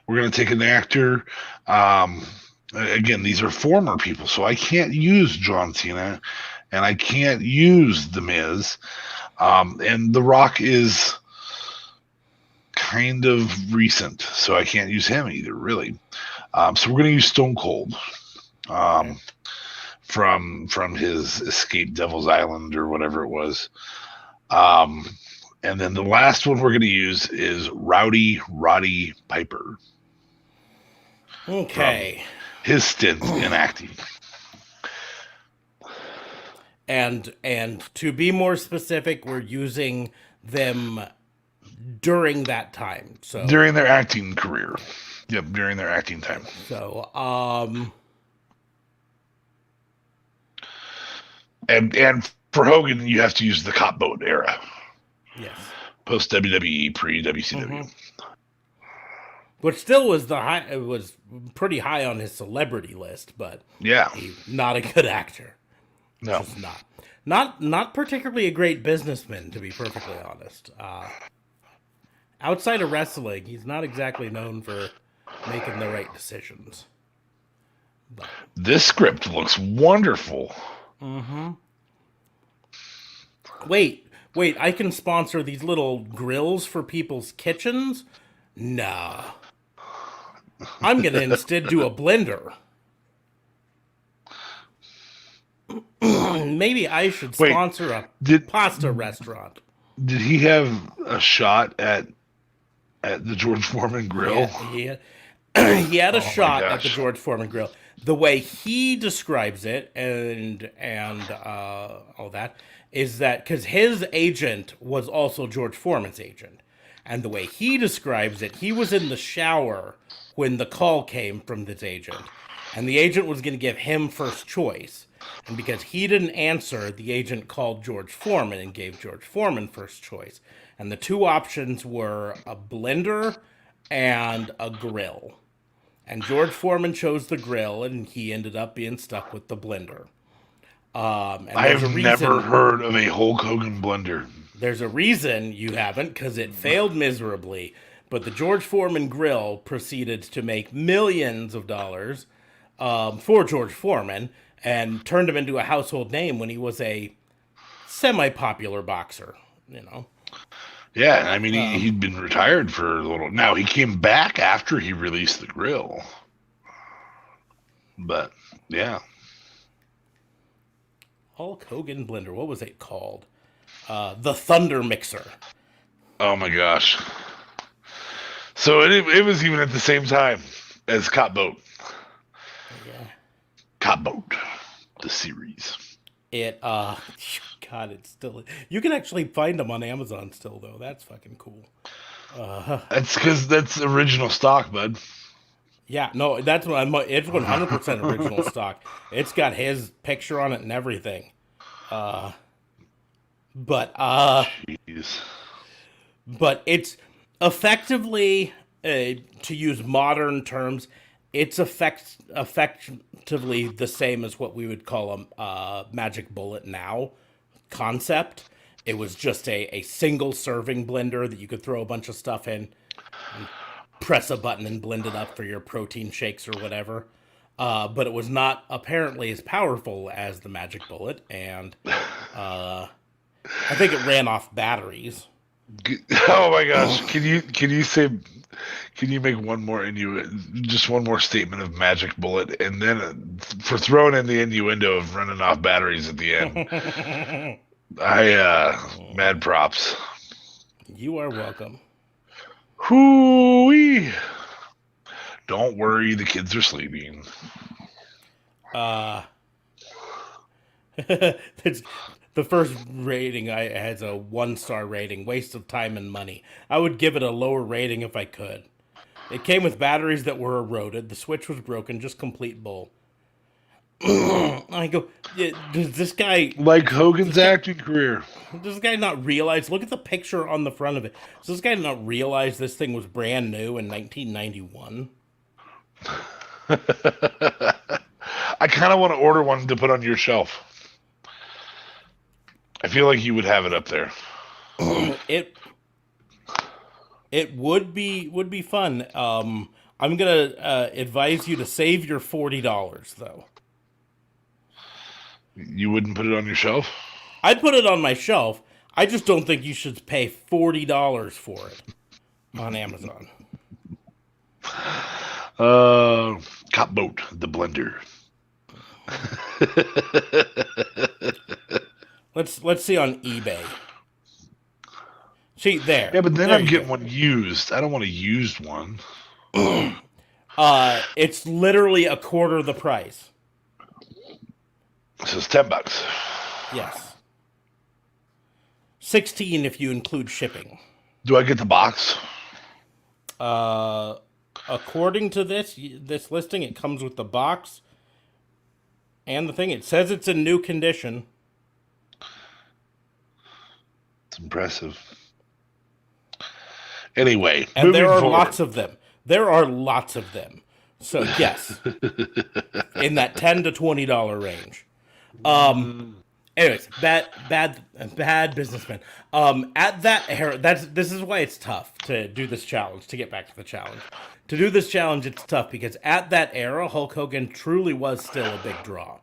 Speaker 2: We're going to take an actor. Again, these are former people, so I can't use John Cena, and I can't use The Miz. And The Rock is kind of recent, so I can't use him either, really. So we're going to use Stone Cold. Okay. From his Escape Devil's Island or whatever it was. And then the last one we're going to use is Roddy Piper.
Speaker 1: Okay.
Speaker 2: His stint in acting.
Speaker 1: And to be more specific, we're using them during that time. So
Speaker 2: during their acting career. Yep, during their acting time.
Speaker 1: So,
Speaker 2: And for Hogan, you have to use the Copboat era.
Speaker 1: Yes.
Speaker 2: Post WWE, pre WCW.
Speaker 1: Mm-hmm. Which still was it was pretty high on his celebrity list, but
Speaker 2: yeah,
Speaker 1: he's not a good actor.
Speaker 2: No,
Speaker 1: just not particularly a great businessman, to be perfectly honest. Outside of wrestling, he's not exactly known for making the right decisions. But
Speaker 2: this script looks wonderful.
Speaker 1: Mm-hmm. Wait, I can sponsor these little grills for people's kitchens? Nah. I'm going to instead do a blender. Maybe I should sponsor a pasta restaurant.
Speaker 2: Did he have a shot at the George Foreman grill?
Speaker 1: Yeah. He had a
Speaker 2: Oh my
Speaker 1: shot at the
Speaker 2: gosh.
Speaker 1: George Foreman grill. The way he describes it, and all that, is that because his agent was also George Foreman's agent, and the way he describes it, he was in the shower when the call came from this agent, and the agent was going to give him first choice, and because he didn't answer, the agent called George Foreman and gave George Foreman first choice, and the two options were a blender and a grill. And George Foreman chose the grill, and he ended up being stuck with the blender. And
Speaker 2: I
Speaker 1: there's a
Speaker 2: have never
Speaker 1: reason.
Speaker 2: heard of a Hulk Hogan blender.
Speaker 1: There's a reason you haven't, because it failed miserably. But the George Foreman grill proceeded to make millions of dollars for George Foreman, and turned him into a household name when he was a semi-popular boxer. You know.
Speaker 2: Yeah, I mean, he'd been retired for a little. Now, he came back after he released the grill. But, yeah.
Speaker 1: Hulk Hogan blender. What was it called? The Thunder Mixer.
Speaker 2: Oh my gosh. So it was even at the same time as Cop Boat.
Speaker 1: Yeah.
Speaker 2: Cop Boat, the series.
Speaker 1: God, it's still. You can actually find them on Amazon still, though. That's fucking cool.
Speaker 2: That's because that's original stock, bud.
Speaker 1: Yeah, no, it's 100% original stock. It's got his picture on it and everything. But
Speaker 2: Jeez.
Speaker 1: but it's effectively, to use modern terms, it's effectively the same as what we would call a magic bullet now concept. It was just a single serving blender that you could throw a bunch of stuff in, and press a button and blend it up for your protein shakes or whatever. But it was not apparently as powerful as the magic bullet, and I think it ran off batteries.
Speaker 2: Oh my gosh! Can you make one more just one more statement of magic bullet, and then for throwing in the innuendo of running off batteries at the end? Mad props.
Speaker 1: You are welcome.
Speaker 2: Hoo-wee. Don't worry, the kids are sleeping.
Speaker 1: It's, the first rating I has a 1-star rating, waste of time and money. I would give it a lower rating if I could. It came with batteries that were eroded. The switch was broken, just complete bull. I go, does this guy...
Speaker 2: Like Hogan's acting career.
Speaker 1: Does this guy not realize... Look at the picture on the front of it. Does this guy not realize this thing was brand new in 1991?
Speaker 2: I kind of want to order one to put on your shelf. I feel like you would have it up there.
Speaker 1: It would be fun. I'm gonna advise you to save your $40 though.
Speaker 2: You wouldn't put it on your shelf?
Speaker 1: I'd put it on my shelf. I just don't think you should pay $40 for it on Amazon.
Speaker 2: Cop Boat, the blender.
Speaker 1: Let's see on eBay. See there.
Speaker 2: Yeah, but then
Speaker 1: there
Speaker 2: I'm getting one used. I don't want a used one.
Speaker 1: It's literally a quarter the price.
Speaker 2: This is $10.
Speaker 1: Yes. 16 if you include shipping.
Speaker 2: Do I get the box?
Speaker 1: According to this listing, it comes with the box and the thing. It says it's in new condition.
Speaker 2: It's impressive. Anyway,
Speaker 1: and there are
Speaker 2: forward.
Speaker 1: lots of them. There are lots of them. So yes, in that $10 to $20 range. Anyways, bad businessman. At that era, this is why it's tough to do this challenge. To get back to the challenge, to do this challenge, it's tough because at that era, Hulk Hogan truly was still a big draw.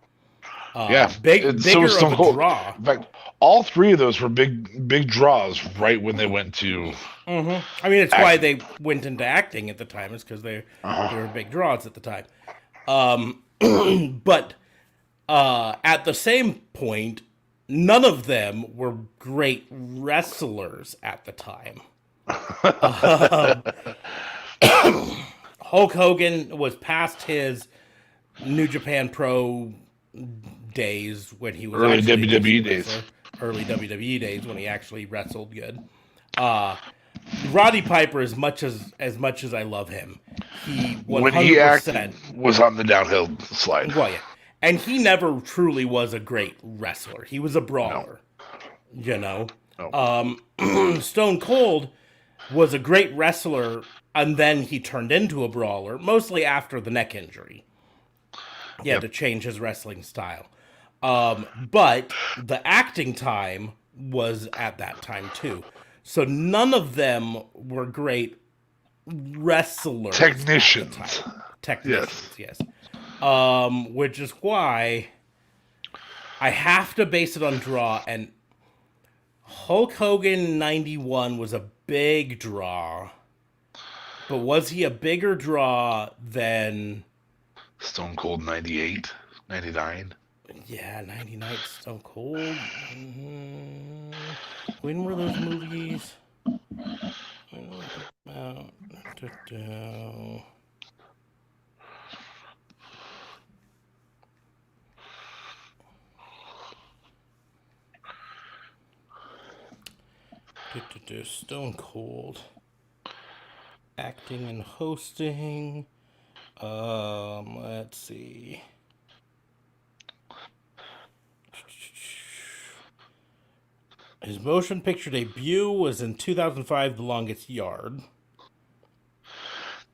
Speaker 1: Bigger of a draw.
Speaker 2: In fact, all three of those were big draws right when they went to.
Speaker 1: Mm-hmm. I mean, it's acting. Why they went into acting at the time. Is because they were big draws at the time. But at the same point, none of them were great wrestlers at the time. Hulk Hogan was past his New Japan Pro days when he was
Speaker 2: Early
Speaker 1: actually a
Speaker 2: WWE
Speaker 1: decent
Speaker 2: days.
Speaker 1: wrestler. Early WWE days when he actually wrestled good. Roddy Piper, as much as I love him, he 100%,
Speaker 2: when he acted was on the downhill slide.
Speaker 1: Well, yeah, and he never truly was a great wrestler. He was a brawler,
Speaker 2: No.
Speaker 1: Stone Cold was a great wrestler, and then he turned into a brawler, mostly after the neck injury. He had to change his wrestling style. But the acting time was at that time too. So none of them were great wrestlers.
Speaker 2: Technicians.
Speaker 1: Yes. Which is why I have to base it on draw. And Hulk Hogan 91 was a big draw. But was he a bigger draw than
Speaker 2: Stone Cold 98, 99?
Speaker 1: Yeah, 99 Stone Cold. Mm-hmm. When were those movies? When were they out? Stone Cold. Acting and hosting. Let's see. His motion picture debut was in 2005, The Longest Yard.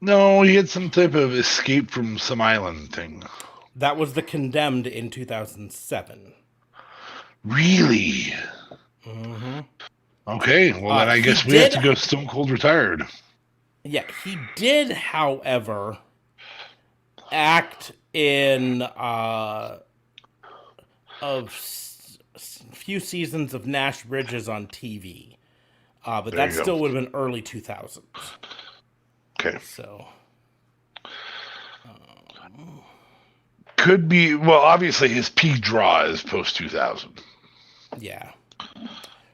Speaker 2: No, he had some type of escape from some island thing.
Speaker 1: That was The Condemned in 2007.
Speaker 2: Really?
Speaker 1: Mm-hmm.
Speaker 2: Okay, well then I guess we have to go Stone Cold retired.
Speaker 1: Yeah, he did, however, act in a few seasons of Nash Bridges on TV. But that still would have been early 2000s.
Speaker 2: Okay.
Speaker 1: So.
Speaker 2: Could be, well, obviously his peak draw is post 2000.
Speaker 1: Yeah.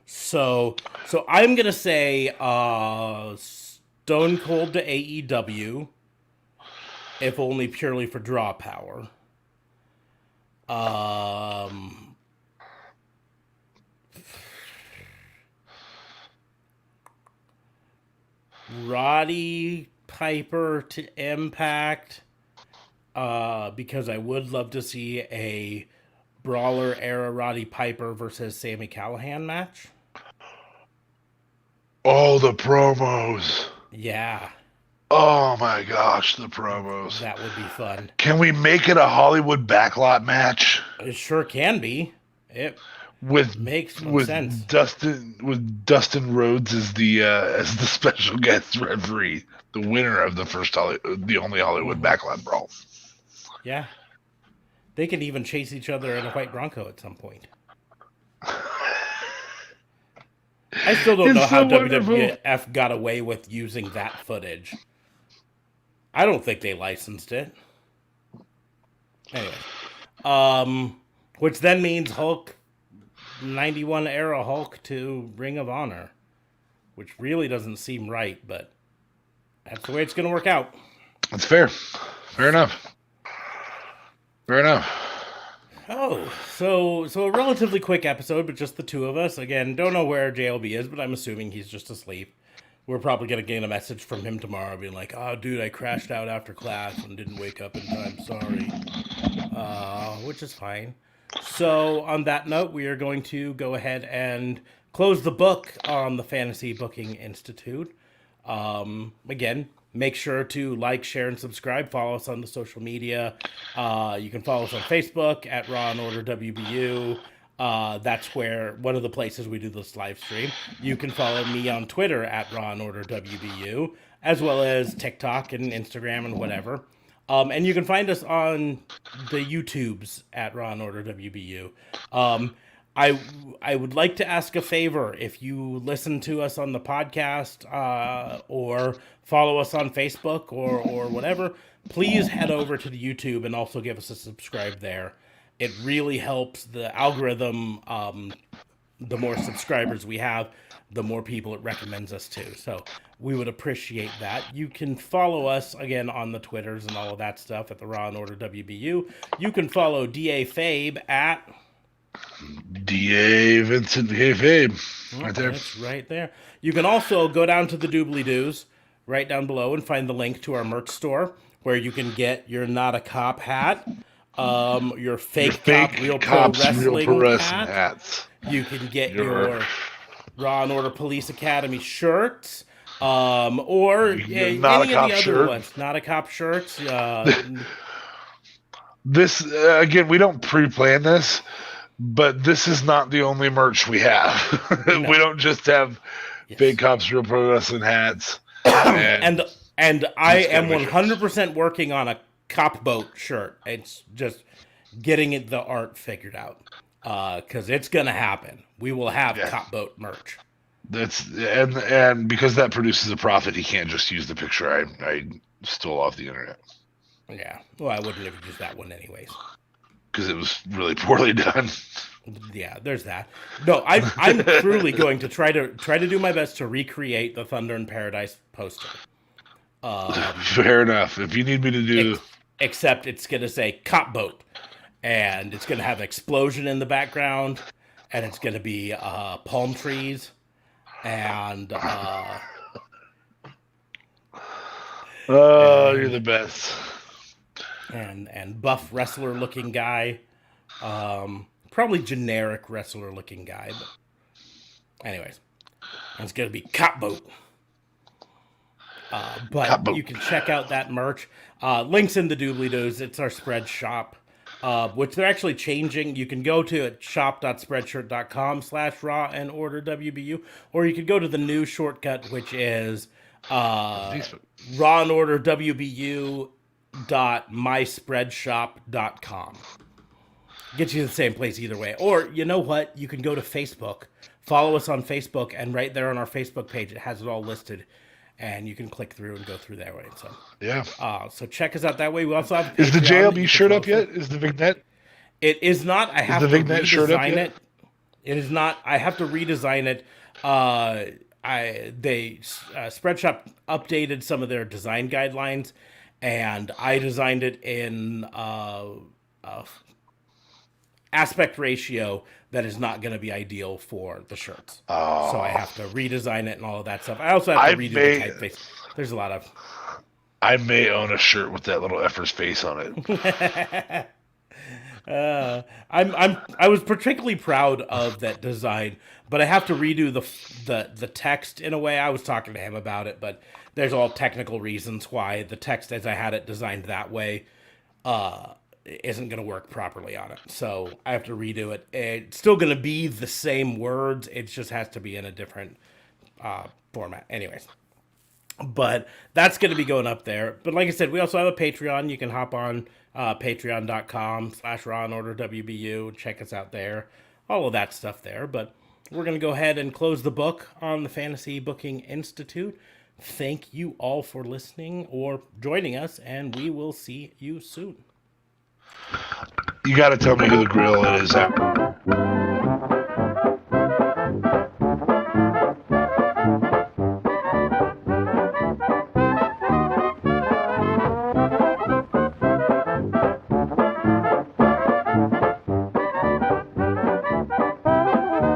Speaker 1: So I'm going to say Stone Cold to AEW, if only purely for draw power. Roddy Piper to Impact, because I would love to see a Brawler era Roddy Piper versus Sami Callihan match.
Speaker 2: Oh, the promos.
Speaker 1: Yeah.
Speaker 2: Oh my gosh, the promos.
Speaker 1: That would be fun.
Speaker 2: Can we make it a Hollywood backlot match?
Speaker 1: It sure can be. It makes sense.
Speaker 2: Dustin Rhodes as the special guest referee, the winner of the only Hollywood backlot brawl.
Speaker 1: Yeah. They could even chase each other in a white Bronco at some point. I still don't know how WWF got away with using that footage. I don't think they licensed it. Anyway. Which then means Hulk 91 era Hulk to Ring of Honor. Which really doesn't seem right, but that's the way it's going to work out.
Speaker 2: That's fair. Fair enough.
Speaker 1: Oh, so a relatively quick episode, but just the two of us. Again, don't know where JLB is, but I'm assuming he's just asleep. We're probably going to get a message from him tomorrow being like, oh, dude, I crashed out after class and didn't wake up in time. Sorry. Which is fine. So on that note, we are going to go ahead and close the book on the Fantasy Booking Institute. Again, make sure to like, share, and subscribe. Follow us on the social media. You can follow us on Facebook at Raw and Order WBU. That's where one of the places we do this live stream. You can follow me on Twitter at Raw and Order WBU, as well as TikTok and Instagram and whatever. And you can find us on the YouTubes at Raw and Order WBU. I would like to ask a favor. If you listen to us on the podcast or follow us on Facebook or whatever, please head over to the YouTube and also give us a subscribe there. It really helps the algorithm. The more subscribers we have, the more people it recommends us to. So we would appreciate that. You can follow us again on the Twitters and all of that stuff at the Raw and Order WBU. You can follow DA Fabe at
Speaker 2: DA Vincent Fabe. Right there.
Speaker 1: That's right there. You can also go down to the doobly-doos right down below and find the link to our merch store where you can get your Not a Cop hat, your fake cop Real Pro Wrestling hats. You can get your Raw and Order Police Academy shirts, or any of the other ones. Not a Cop shirts.
Speaker 2: This again, we don't pre-plan this, but this is not the only merch we have. No. We don't just have Fake Cops Real Pro Wrestling hats.
Speaker 1: And I am 100% working on a Cop Boat shirt. It's just getting the art figured out, because it's gonna happen. We will have Cop Boat merch.
Speaker 2: And because that produces a profit, he can't just use the picture I stole off the internet.
Speaker 1: Yeah, well, I wouldn't have used that one anyways,
Speaker 2: because it was really poorly done.
Speaker 1: Yeah, there's that. No, I'm truly going to try to do my best to recreate the Thunder in Paradise poster.
Speaker 2: Fair enough. If you need me to do,
Speaker 1: except it's gonna say Cop Boat, and it's gonna have an explosion in the background, and it's gonna be palm trees, and
Speaker 2: you're the best.
Speaker 1: And buff wrestler looking guy, probably generic wrestler looking guy, but anyways, it's gonna be Cop Boat. But you can check out that merch. Links in the doobly-doos. It's our spread shop, which they're actually changing. You can go to shop.spreadshirt.com/raw and order WBU, or you could go to the new shortcut, which is raw and order WBU.myspreadshop.com. Get you to the same place either way. Or, you know what? You can go to Facebook. Follow us on Facebook, and right there on our Facebook page, it has it all listed. And you can click through and go through that way. So
Speaker 2: yeah.
Speaker 1: So check us out that way. We also have
Speaker 2: Is the JLB shirt up yet? Is the Vignette?
Speaker 1: It is not. I have to redesign it. It is not. I have to redesign it. Spreadshop updated some of their design guidelines, and I designed it in aspect ratio that is not going to be ideal for the shirts. Oh. So I have to redesign it and all of that stuff. I also have to redo the typeface. There's a lot of...
Speaker 2: I may own a shirt with that little effer's face on it.
Speaker 1: I was particularly proud of that design, but I have to redo the text in a way. I was talking to him about it, but there's all technical reasons why the text as I had it designed that way isn't going to work properly on it. So I have to redo it. It's still going to be the same words. It just has to be in a different format. Anyways. But that's going to be going up there. But like I said, we also have a Patreon. You can hop on patreon.com/raw and order WBU. Check us out there. All of that stuff there. But we're going to go ahead and close the book on the Fantasy Booking Institute. Thank you all for listening or joining us, and we will see you soon.
Speaker 2: You got to tell me who the grill is.